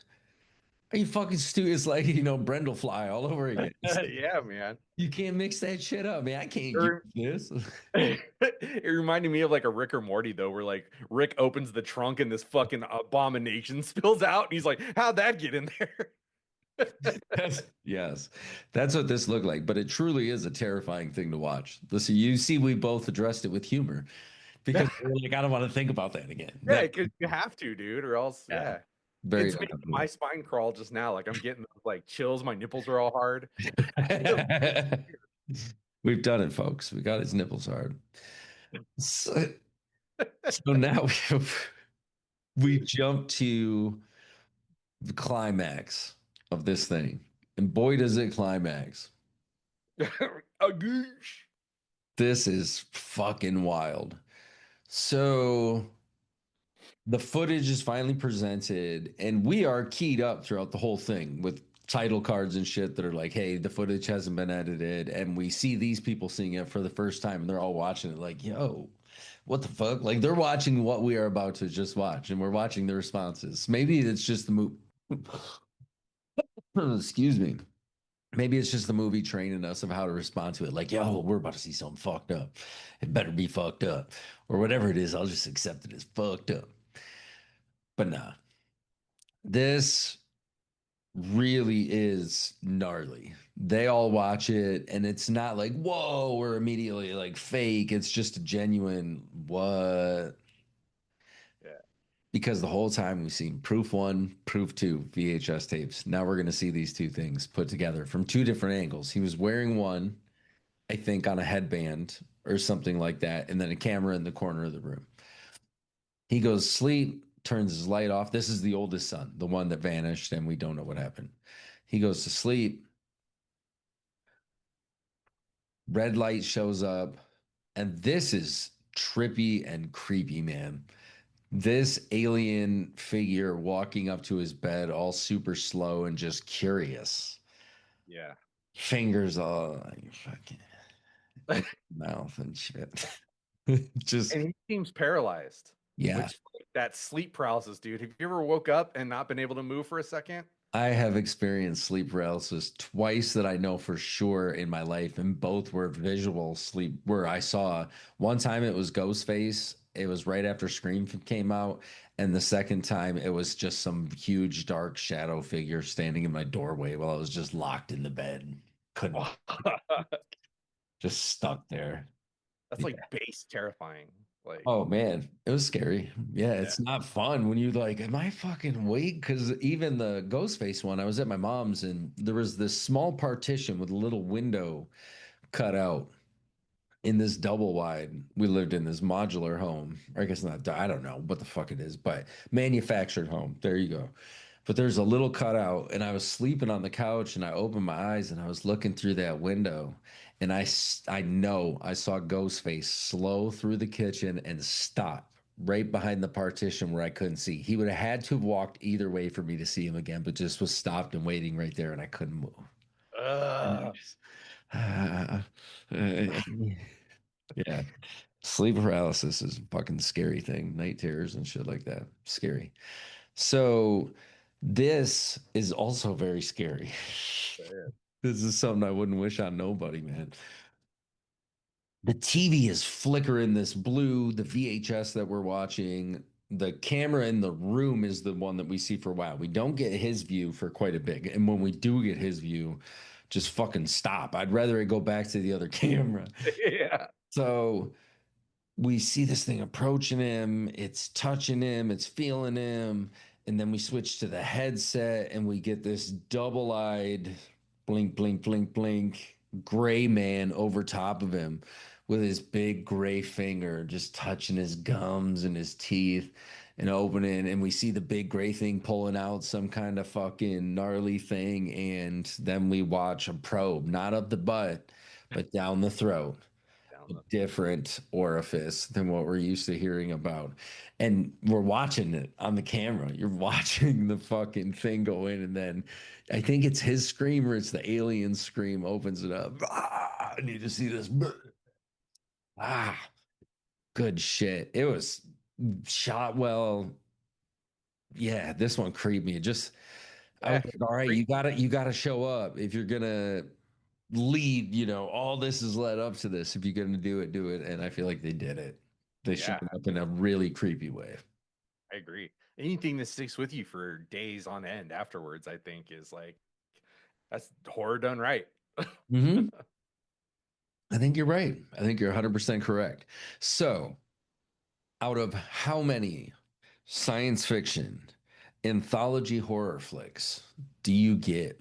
Are you fucking stupid? It's like, Brendel all over again. Yeah, man. You can't mix that shit up, man. I can't use It this. it reminded me of like a Rick or Morty though, where like Rick opens the trunk and this fucking abomination spills out, and he's like, "How'd that get in there?" Yes, that's what this looked like. But it truly is a terrifying thing to watch. Listen, you see, we both addressed it with humor because we're like, I don't want to think about that again. Yeah, That, because you have to, dude, or else, yeah, yeah, very it's making my uncomfortable. spine crawl just now. Like I'm getting like chills. My nipples are all hard. We've done it, folks. We got his nipples hard. So, so now we jump to the climax of this thing. And boy, does it climax. A goosh. This is fucking wild. So the footage is finally presented, and we are keyed up throughout the whole thing with title cards and shit that are like, hey, the footage hasn't been edited. And we see these people seeing it for the first time and they're all watching it like, yo, what the fuck? Like they're watching what we are about to just watch and we're watching the responses. Maybe it's just the movie. Excuse me. Maybe it's just the movie training us of how to respond to it. Like, yo, we're about to see something fucked up. It better be fucked up. Or whatever it is, I'll just accept it as fucked up. But nah, this really is gnarly. They all watch it, and it's not like, whoa, we're immediately like fake. It's just a genuine what? Yeah. Because the whole time we've seen proof one, proof two VHS tapes. Now we're going to see these two things put together from two different angles. He was wearing one, I think, on a headband or something like that, and then a camera in the corner of the room. He goes to sleep, turns his light off. This is the oldest son, the one that vanished, and we don't know what happened. He goes to sleep. Red light shows up, and this is trippy and creepy, man. This alien figure walking up to his bed, all super slow and just curious. Yeah. Fingers all like fucking in mouth and shit. Just And he seems paralyzed, yeah. which that sleep paralysis, dude. Have you ever woke up and not been able to move for a second? I have experienced sleep paralysis twice that I know for sure in my life, and both were visual sleep. Where I saw one time it was Ghostface. It was right after Scream came out, and the second time it was just some huge dark shadow figure standing in my doorway while I was just locked in the bed. Couldn't just stuck there. That's Yeah. like base terrifying. Like, Oh man, it was scary. Yeah, yeah. it's not fun when you like, am I fucking awake? Because even the Ghostface one, I was at my mom's and there was this small partition with a little window cut out in this double wide. We lived in this modular home. Or I guess not, I don't know what the fuck it is, but manufactured home. There you go. But there's a little cutout, and I was sleeping on the couch, and I opened my eyes, and I was looking through that window, and I know I saw Ghostface slow through the kitchen and stop right behind the partition where I couldn't see. He would have had to have walked either way for me to see him again, but just was stopped and waiting right there, and I couldn't move. And I Ugh. just, yeah. Sleep paralysis is a fucking scary thing. Night terrors and shit like that. Scary. So this is also very scary. Yeah. This is something I wouldn't wish on nobody, man. The TV is flickering this blue, the VHS that we're watching. The camera in the room is the one that we see for a while. We don't get his view for quite a bit. And when we do get his view, just fucking stop. I'd rather it go back to the other camera. Yeah. So we see this thing approaching him, it's touching him, it's feeling him, and then we switch to the headset and we get this double-eyed blink, blink, blink, blink gray man over top of him with his big gray finger just touching his gums and his teeth and opening, and we see the big gray thing pulling out some kind of fucking gnarly thing, and then we watch a probe, not up the butt, but down the throat, Down a the different orifice than what we're used to hearing about. And we're watching it on the camera. You're watching the fucking thing go in, and then I think it's his scream or it's the alien scream opens it up. Ah, I need to see this. Ah, good shit. It was shot well. Yeah, this one creeped me. Just I yeah. was like, all right, you gotta show up if you're gonna lead, all this is led up to this. If you're going to do it, do it. And I feel like they did it. They showed Yeah, up in a really creepy way. I agree. Anything that sticks with you for days on end afterwards, I think, is like that's horror done right. Hmm. I think you're right. I think you're 100% correct. So, out of how many science fiction anthology horror flicks do you give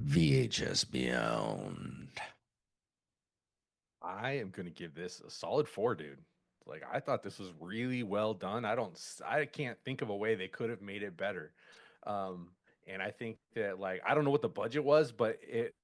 VHS Beyond? I am gonna give this a solid four, dude. Like I thought this was really well done. I can't think of a way they could have made it better. And I think that like I don't know what the budget was, but it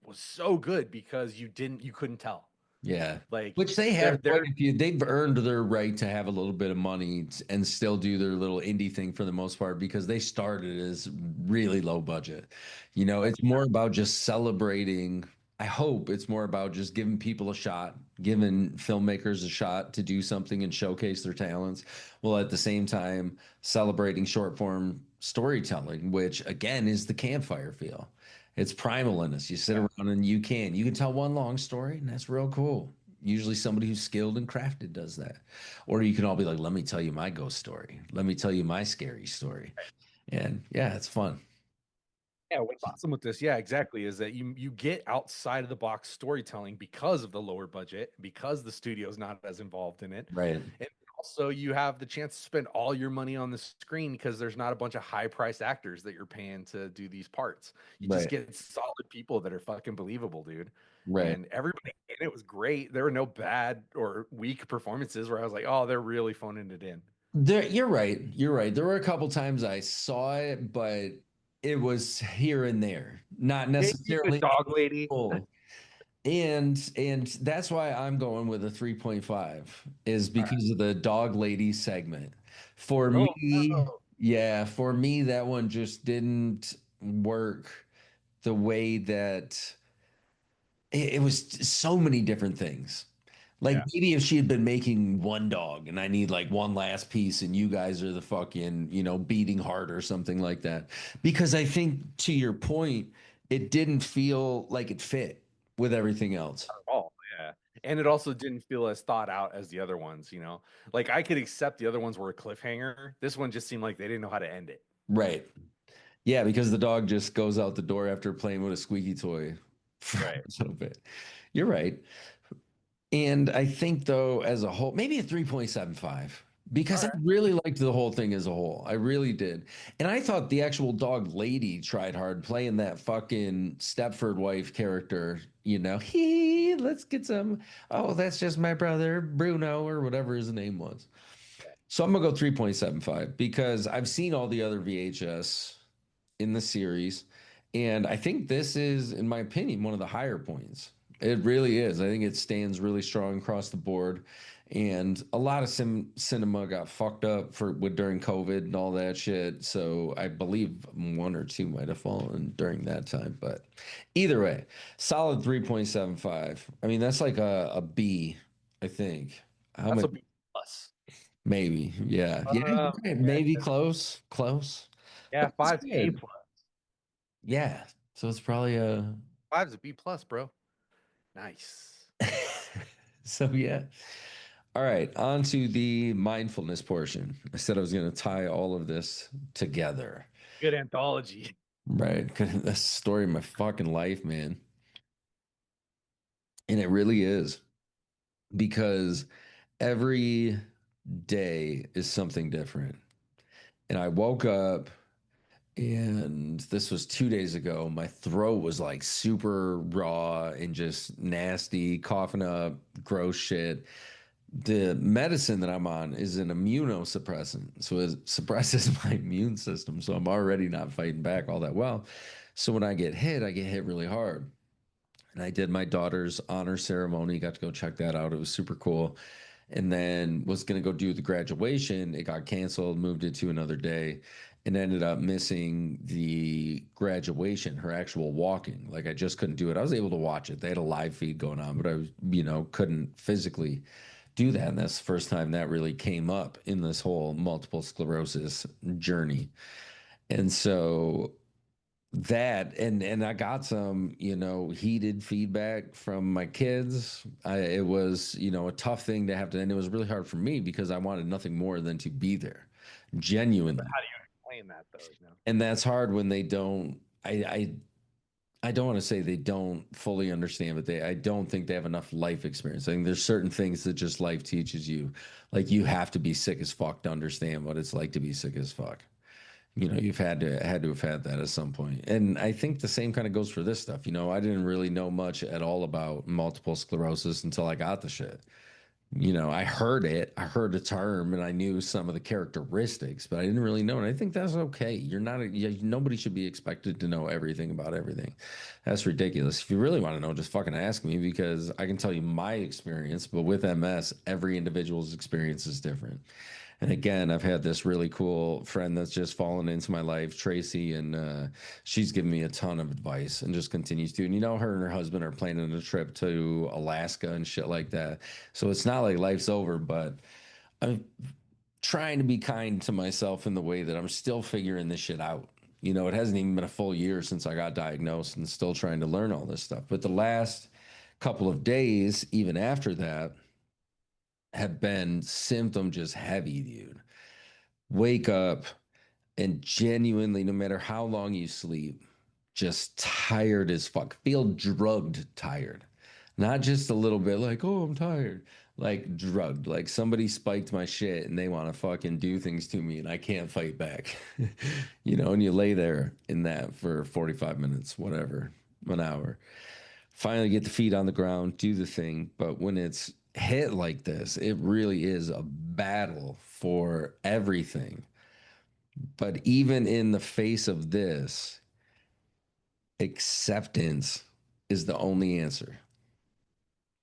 was so good because you couldn't tell. Yeah. Like Which they they're have quite they're a few. They've earned their right to have a little bit of money and still do their little indie thing for the most part because they started as really low budget. It's more about just celebrating. I hope it's more about just giving people a shot, giving filmmakers a shot to do something and showcase their talents, while at the same time celebrating short form storytelling, which again is the campfire feel. It's primal in us. You sit yeah. around and you can tell one long story, and that's real cool. Usually somebody who's skilled and crafted does that. Or you can all be like, let me tell you my ghost story. Let me tell you my scary story. And yeah, it's fun. Yeah, what's awesome with this, yeah, exactly, is that you get outside of the box storytelling because of the lower budget, because the studio's not as involved in it. Right. And also you have the chance to spend all your money on the screen because there's not a bunch of high-priced actors that you're paying to do these parts. You just Right. get solid people that are fucking believable, dude. Right. And everybody in it was great. There were no bad or weak performances where I was like, "Oh, they're really phoning it in." You're right. You're right. There were a couple times I saw it, but it was here and there, not The necessarily dog lady. full. And that's why I'm going with a 3.5 is All right. because of the dog lady segment. For Oh, me, no. yeah, for me that one just didn't work the way that it was so many different things. Like Yeah. maybe if she had been making one dog and I need like one last piece and you guys are the fucking, beating heart or something like that. Because I think to your point, it didn't feel like it fit with everything else. Oh, yeah. And it also didn't feel as thought out as the other ones, you know? Like I could accept the other ones were a cliffhanger. This one just seemed like they didn't know how to end it. Right. Yeah, because the dog just goes out the door after playing with a squeaky toy for Right. a little bit. You're right. And I think though, as a whole, maybe a 3.75 All because I right. really liked the whole thing as a whole. I really did. And I thought the actual dog lady tried hard playing that fucking Stepford wife character, let's get some. Oh, that's just my brother, Bruno, or whatever his name was. So I'm gonna go 3.75 because I've seen all the other VHS in the series. And I think this is, in my opinion, one of the higher points. It really is. I think it stands really strong across the board. And a lot of cinema got fucked up during COVID and all that shit. So I believe one or two might have fallen during that time. But either way, solid 3.75. I mean, that's like a B, I think. How That's a many? B plus. Maybe. Yeah. Yeah. Okay. Yeah, Maybe close. Close. yeah, But it's five's A good. plus. Yeah. So it's probably a Five's a B plus, bro. Nice. so yeah. All right, on to the mindfulness portion. I said I was going to tie all of this together. Good anthology. Right. 'Cause that's the story of my fucking life, man. And it really is because every day is something different. And I woke up and this was 2 days ago. My throat was like super raw and just nasty, coughing up gross shit. The medicine that I'm on is an immunosuppressant. So it suppresses my immune system. So I'm already not fighting back all that well. So when I get hit really hard. And I did my daughter's honor ceremony, got to go check that out. It was super cool. And then was going to go do the graduation. It got canceled, moved it to another day, and ended up missing the graduation, her actual walking. Like I just couldn't do it. I was able to watch it. They had a live feed going on, but I was, couldn't physically do that. And that's the first time that really came up in this whole multiple sclerosis journey. And so and I got some, heated feedback from my kids. It was, a tough thing to have to, and it was really hard for me because I wanted nothing more than to be there, But genuinely. how do you explain that though? You know? And that's hard when they don't. I don't want to say they don't fully understand, but I don't think they have enough life experience. I think there's certain things that just life teaches you. Like you have to be sick as fuck to understand what it's like to be sick as fuck. You've had to have had that at some point. And I think the same kind of goes for this stuff. I didn't really know much at all about multiple sclerosis until I got the shit. I heard it, I heard a term, and I knew some of the characteristics, but I didn't really know. And I think that's okay. You're not, nobody should be expected to know everything about everything. That's ridiculous. If you really want to know, just fucking ask me because I can tell you my experience, but with MS, every individual's experience is different. And again, I've had this really cool friend that's just fallen into my life, Tracy, and she's given me a ton of advice and just continues to. And her and her husband are planning a trip to Alaska and shit like that. So it's not like life's over, but I'm trying to be kind to myself in the way that I'm still figuring this shit out. It hasn't even been a full year since I got diagnosed and still trying to learn all this stuff. But the last couple of days, even after that, have been symptom just heavy, dude. Wake up and genuinely, no matter how long you sleep, just tired as fuck. Feel drugged tired. Not just a little bit like, oh, I'm tired. Like drugged. Like somebody spiked my shit and they want to fucking do things to me and I can't fight back. And you lay there in that for 45 minutes, whatever, an hour. Finally get the feet on the ground, do the thing. But when it's hit like this, it really is a battle for everything. But even in the face of this, acceptance is the only answer.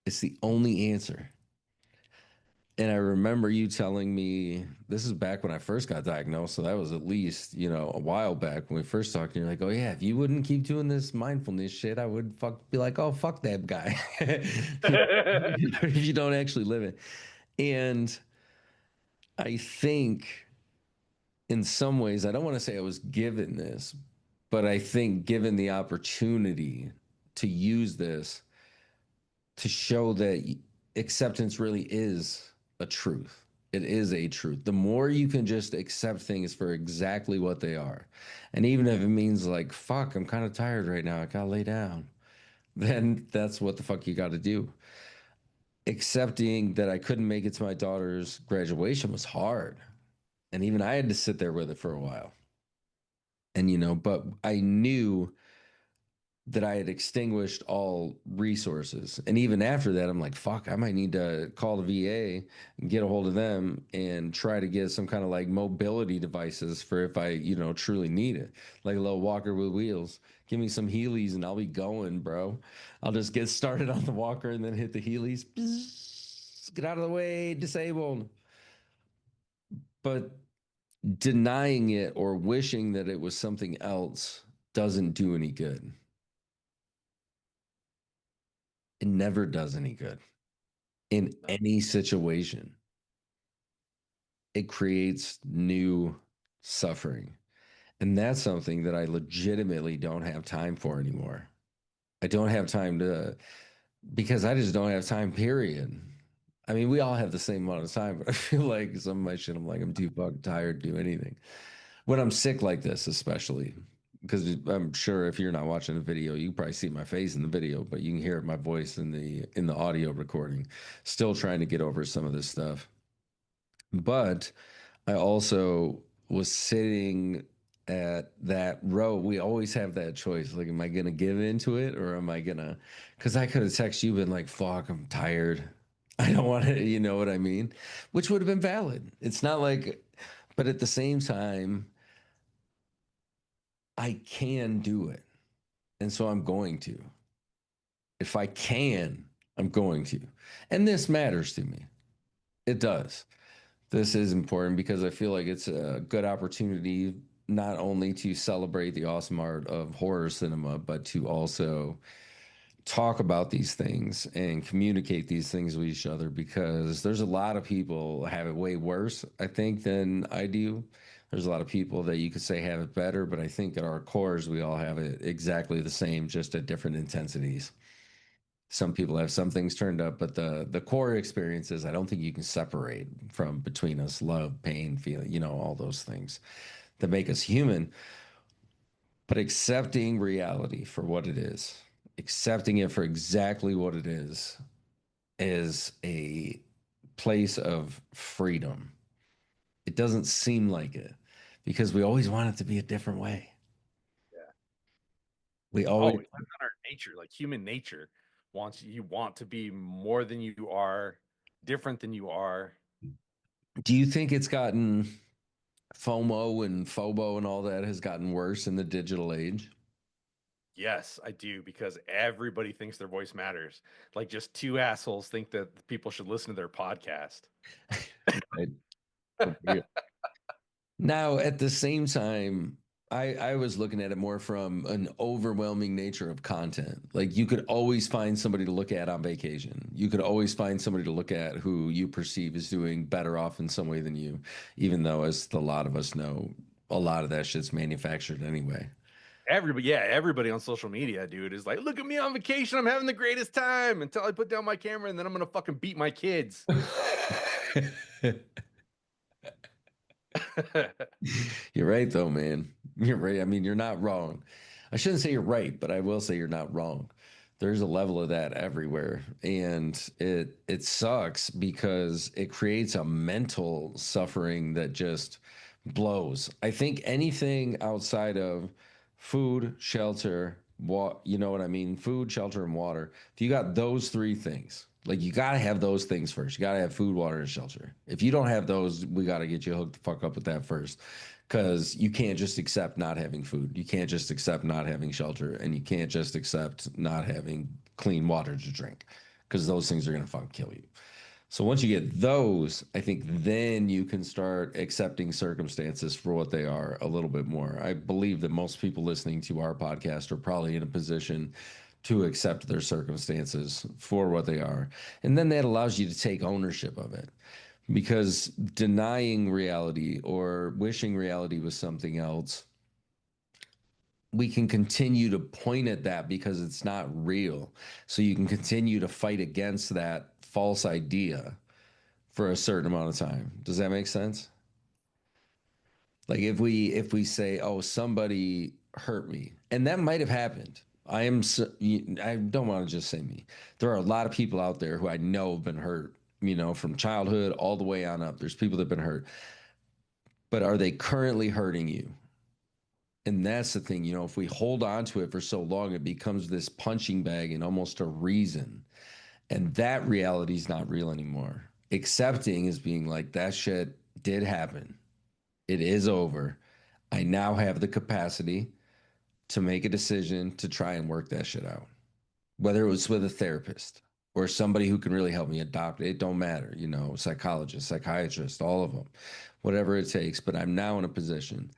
It's the only answer. And I remember you telling me this is back when I first got diagnosed. So that was at least, a while back when we first talked. And you're like, oh, yeah, if you wouldn't keep doing this mindfulness shit, I would be like, oh, fuck that guy. If you don't actually live it. And I think in some ways, I don't want to say I was given this, but I think given the opportunity to use this to show that acceptance really is a truth. It is a truth. The more you can just accept things for exactly what they are, and even if it means like, fuck, I'm kind of tired right now, I gotta lay down, then that's what the fuck you gotta do. Accepting that I couldn't make it to my daughter's graduation was hard. And even I had to sit there with it for a while. And, but I knew that I had extinguished all resources. And even after that, I'm like, fuck, I might need to call the VA and get a hold of them and try to get some kind of like mobility devices for if I, truly need it. Like a little walker with wheels. Give me some Heelys and I'll be going, bro. I'll just get started on the walker and then hit the Heelys. Get out of the way, disabled. But denying it or wishing that it was something else doesn't do any good. It never does any good in No. any situation. It creates new suffering. And that's something that I legitimately don't have time for anymore. I don't have time to, because I just don't have time, period. I mean, we all have the same amount of time, but I feel like some of my shit, I'm like, I'm too fucking tired to do anything. When I'm sick like this, especially, because I'm sure if you're not watching the video, you probably see my face in the video, but you can hear my voice in the audio recording. Still trying to get over some of this stuff. But I also was sitting at that row. We always have that choice. Like, am I gonna give into it or am I gonna? Because I could have texted you, been like, "Fuck, I'm tired. I don't want to." You know what I mean? Which would have been valid. It's not like, but at the same time, I can do it, and so I'm going to. If I can, I'm going to. And this matters to me. It does. This is important because I feel like it's a good opportunity not only to celebrate the awesome art of horror cinema, but to also talk about these things and communicate these things with each other because there's a lot of people have it way worse, I think, than I do. There's a lot of people that you could say have it better, but I think at our cores, we all have it exactly the same, just at different intensities. Some people have some things turned up, but the core experiences, I don't think you can separate from between us: love, pain, feeling, all those things that make us human. But accepting reality for what it is, accepting it for exactly what it is a place of freedom. It doesn't seem like it because we always want it to be a different way. Yeah. We always, Always. That's not our nature. Like human nature wants you want to be more than you are different than you are. Do you think it's gotten FOMO and FOBO and all that has gotten worse in the digital age? Yes, I do, because everybody thinks their voice matters. Like just two assholes think that people should listen to their podcast. Right. Over here. Now, at the same time, I was looking at it more from an overwhelming nature of content. Like you could always find somebody to look at on vacation. You could always find somebody to look at who you perceive as doing better off in some way than you, even though, as a lot of us know, a lot of that shit's manufactured anyway. Everybody, yeah, everybody on social media, dude, is like, look at me on vacation. I'm having the greatest time until I put down my camera and then I'm gonna fucking beat my kids. You're right, though, man. You're right. I mean, you're not wrong. I shouldn't say you're right, but I will say you're not wrong. There's a level of that everywhere, and it sucks because it creates a mental suffering that just blows. I think anything outside of food, shelter, you know what I mean? Food, shelter, and water. If you got those three things, like you got to have those things first. You got to have food, water, and shelter. If you don't have those, we got to get you hooked the fuck up with that first. Because you can't just accept not having food. You can't just accept not having shelter. And you can't just accept not having clean water to drink. Because those things are going to fucking kill you. So once you get those, I think then you can start accepting circumstances for what they are a little bit more. I believe that most people listening to our podcast are probably in a position to accept their circumstances for what they are. And then that allows you to take ownership of it. Because denying reality or wishing reality was something else, we can continue to point at that because it's not real. So you can continue to fight against that false idea for a certain amount of time. Does that make sense? Like if we say, "Oh, somebody hurt me," and that might have happened. I don't want to just say me. There are a lot of people out there who I know have been hurt, from childhood all the way on up. There's people that have been hurt. But are they currently hurting you? And that's the thing, if we hold on to it for so long, it becomes this punching bag and almost a reason. And that reality is not real anymore. Accepting is being like, that shit did happen. It is over. I now have the capacity to make a decision to try and work that shit out. Whether it was with a therapist or somebody who can really help me, a doctor, it don't matter, psychologist, psychiatrist, all of them, whatever it takes. But I'm now in a position.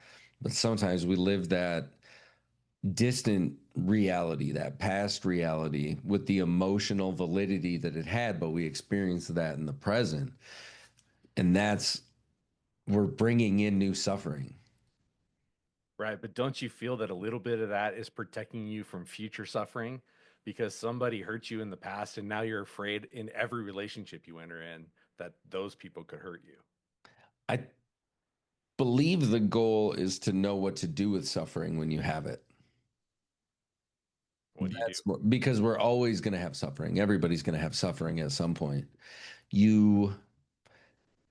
But sometimes we live that distant reality, that past reality with the emotional validity that it had, but we experience that in the present. And we're bringing in new suffering. Right. But don't you feel that a little bit of that is protecting you from future suffering because somebody hurt you in the past and now you're afraid in every relationship you enter in that those people could hurt you? I believe the goal is to know what to do with suffering when you have it. What do you do? Because we're always going to have suffering. Everybody's going to have suffering at some point. You,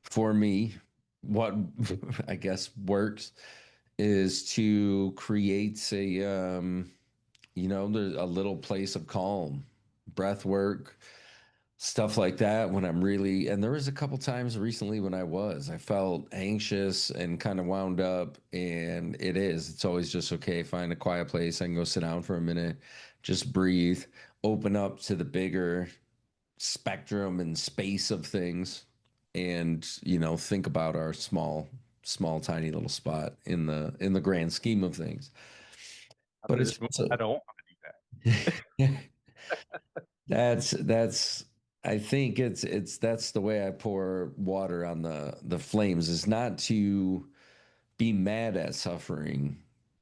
for me, what I guess works is to create there's a little place of calm, breath work, stuff like that when I'm really, and there was a couple times recently when I felt anxious and kind of wound up, and it's always just okay, find a quiet place. I can go sit down for a minute, just breathe, open up to the bigger spectrum and space of things, and, think about our small, tiny little spot in the grand scheme of things. But After it's this movie, I also, don't want to do that. that's I think that's the way I pour water on the flames, is not to be mad at suffering,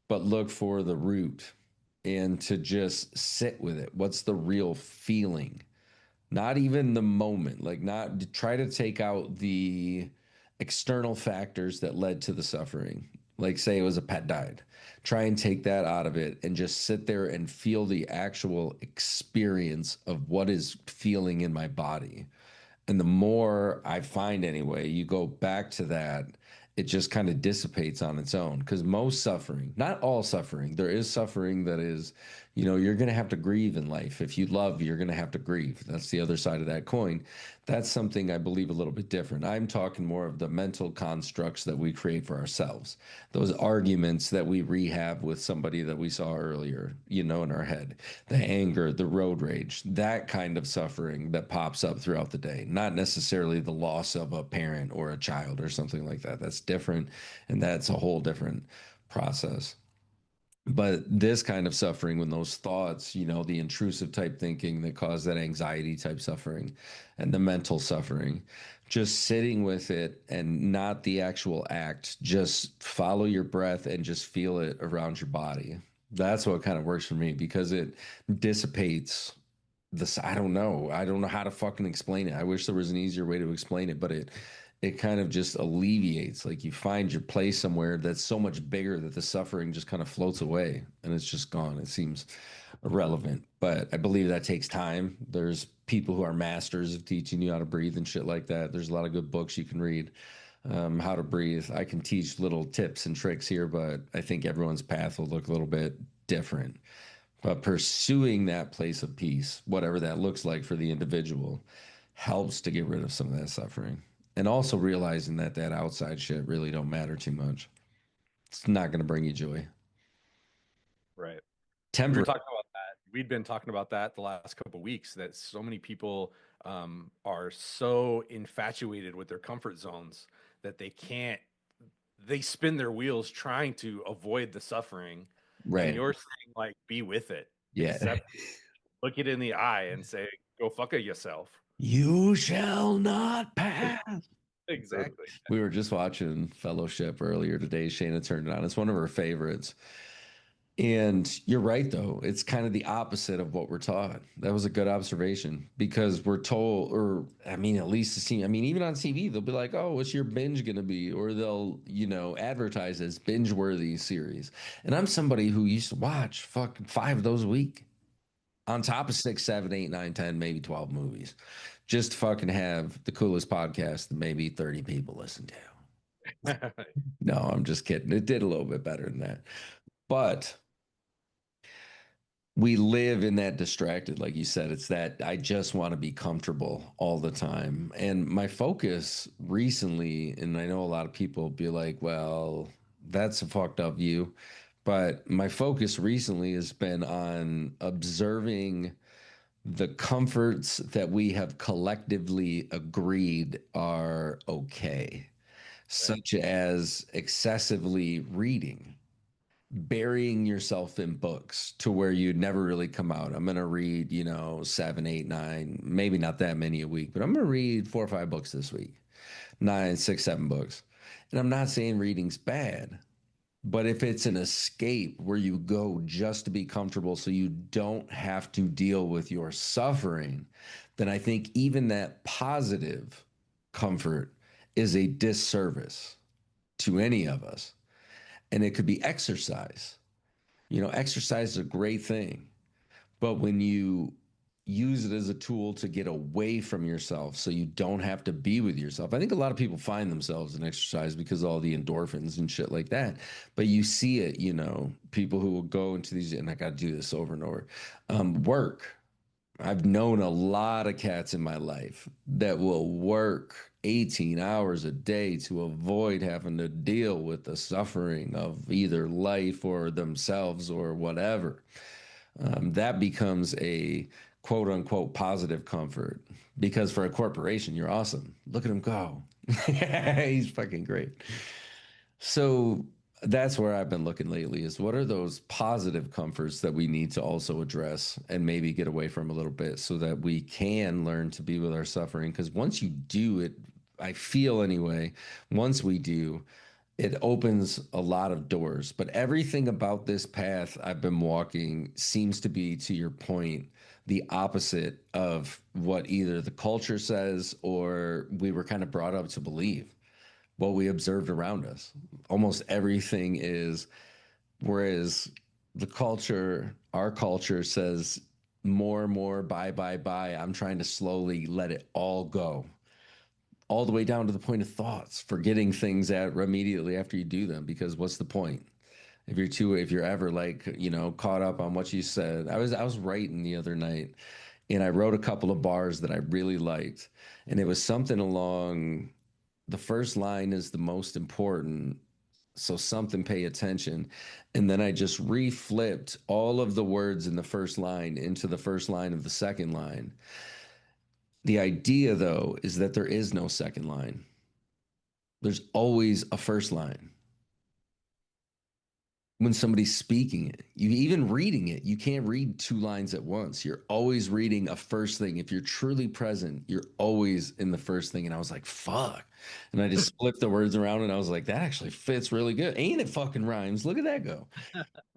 but look for the root and to just sit with it. What's the real feeling? Not even the moment, like not try to take out the external factors that led to the suffering. Like say it was a pet died. Try and take that out of it and just sit there and feel the actual experience of what is feeling in my body. And the more I find anyway, you go back to that it just kind of dissipates on its own. Because most suffering, not all suffering, there is suffering that is, you're going to have to grieve in life. If you love, you're going to have to grieve. That's the other side of that coin. That's something I believe a little bit different. I'm talking more of the mental constructs that we create for ourselves, those arguments that we rehab with somebody that we saw earlier, in our head, the anger, the road rage, that kind of suffering that pops up throughout the day, not necessarily the loss of a parent or a child or something like that. That's different, and that's a whole different process. But this kind of suffering, when those thoughts, the intrusive type thinking that cause that anxiety type suffering and the mental suffering, just sitting with it and not the actual act, just follow your breath and just feel it around your body. That's what kind of works for me because it dissipates this. I don't know. I don't know how to fucking explain it. I wish there was an easier way to explain it, but it kind of just alleviates. Like you find your place somewhere that's so much bigger that the suffering just kind of floats away and it's just gone. It seems irrelevant. But I believe that takes time. There's people who are masters of teaching you how to breathe and shit like that. There's a lot of good books you can read. How to breathe. I can teach little tips and tricks here, but I think everyone's path will look a little bit different. But pursuing that place of peace, whatever that looks like for the individual, helps to get rid of some of that suffering. And also realizing that that outside shit really don't matter too much. It's not going to bring you joy. Right. We were Temporary. talking about that. We'd been talking about that the last couple of weeks that so many people are so infatuated with their comfort zones that they spin their wheels trying to avoid the suffering. And Right. you're saying, like, be with it, Yeah. accept, look it in the eye and say, go fuck it yourself. You shall not pass. Exactly. We were just watching Fellowship earlier today. Shayna turned it on. It's one of her favorites. And you're right, though. It's kind of the opposite of what we're taught. That was a good observation because we're told, or I mean, at least even on TV, they'll be like, oh, what's your binge going to be? Or they'll, advertise as binge worthy series. And I'm somebody who used to watch fucking 5 of those a week on top of 6, 7, 8, 9, 10, maybe 12 movies. Just to fucking have the coolest podcast that maybe 30 people listen to. No, I'm just kidding. It did a little bit better than that. But we live in that distracted, like you said. It's that I just want to be comfortable all the time. And my focus recently, and I know a lot of people be like, well, that's a fucked up view. But my focus recently has been on observing the comforts that we have collectively agreed are okay, Right. such as excessively reading, burying yourself in books to where you'd never really come out. I'm going to read, 7, 8, 9, maybe not that many a week, but I'm going to read 4 or 5 books this week, 9, 6, 7 books. And I'm not saying reading's bad, but if it's an escape where you go just to be comfortable so you don't have to deal with your suffering, then I think even that positive comfort is a disservice to any of us. And it could be exercise. Exercise is a great thing. But when you use it as a tool to get away from yourself so you don't have to be with yourself. I think a lot of people find themselves in exercise because of all the endorphins and shit like that. But you see it, people who will go into these, and I got to do this over and over. Work. I've known a lot of cats in my life that will work 18 hours a day to avoid having to deal with the suffering of either life or themselves or whatever. That becomes a quote unquote positive comfort because for a corporation, you're awesome. Look at him go. He's fucking great. So that's where I've been looking lately is what are those positive comforts that we need to also address and maybe get away from a little bit so that we can learn to be with our suffering. Because once you do it, I feel anyway, once we do, it opens a lot of doors. But everything about this path I've been walking seems to be, to your point, the opposite of what either the culture says or we were kind of brought up to believe, what we observed around us. Almost everything is, whereas our culture says more and more, buy, buy, buy. I'm trying to slowly let it all go. all the way down to the point of thoughts, forgetting things immediately after you do them, because what's the point? If you're ever like, caught up on what you said. I was writing the other night, and I wrote a couple of bars that I really liked, and it was something along the first line is the most important, so something pay attention. And then I just reflipped all of the words in the first line into the first line of the second line. The idea, though, is that there is no second line. There's always a first line. When somebody's speaking it, you even reading it, you can't read two lines at once. You're always reading a first thing. If you're truly present, you're always in the first thing. And I was like, fuck. And I just flipped the words around and I was like, that actually fits really good. Ain't it fucking rhymes? Look at that go.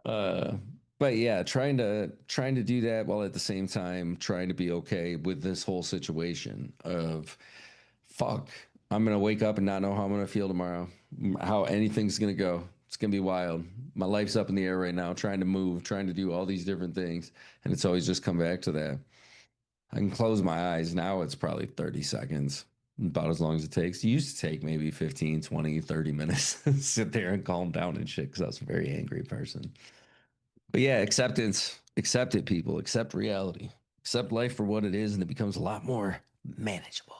Uh, but yeah, trying to do that while at the same time trying to be okay with this whole situation of fuck. I'm gonna wake up and not know how I'm gonna feel tomorrow, how anything's gonna go. It's gonna be wild. My life's up in the air right now, trying to move, trying to do all these different things, and it's always just come back to that. I can close my eyes now. It's probably 30 seconds, about as long as it takes. It used to take maybe 15, 20, 30 minutes. Sit there and calm down and shit because I was a very angry person. But yeah, acceptance. Accept it, people. Accept reality. Accept life for what it is, and it becomes a lot more manageable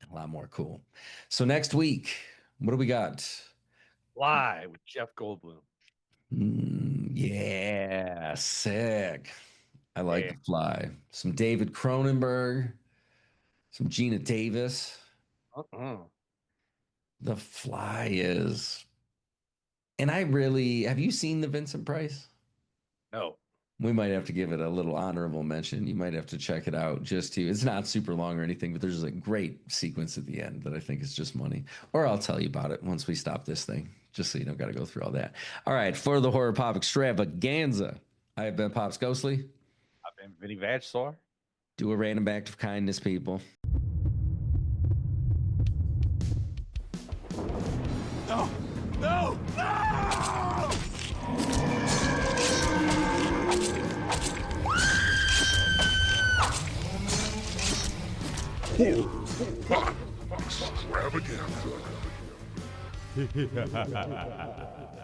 and a lot more cool. So next week, what do we got? Fly with Jeff Goldblum. Yeah, sick. I like Yeah. The Fly. Some David Cronenberg, some Gina Davis. Uh-uh. The Fly is, and I really have you seen the Vincent Price? No. We might have to give it a little honorable mention. You might have to check it out just to, it's not super long or anything, but there's a great sequence at the end that I think is just money. Or I'll tell you about it once we stop this thing, just so you don't got to go through all that. All right, for the Horror Pop Extravaganza, I have been Pops Ghostly. I've been Vinny Vajsar. Do a random act of kindness, people. No! No! No! Extravaganza.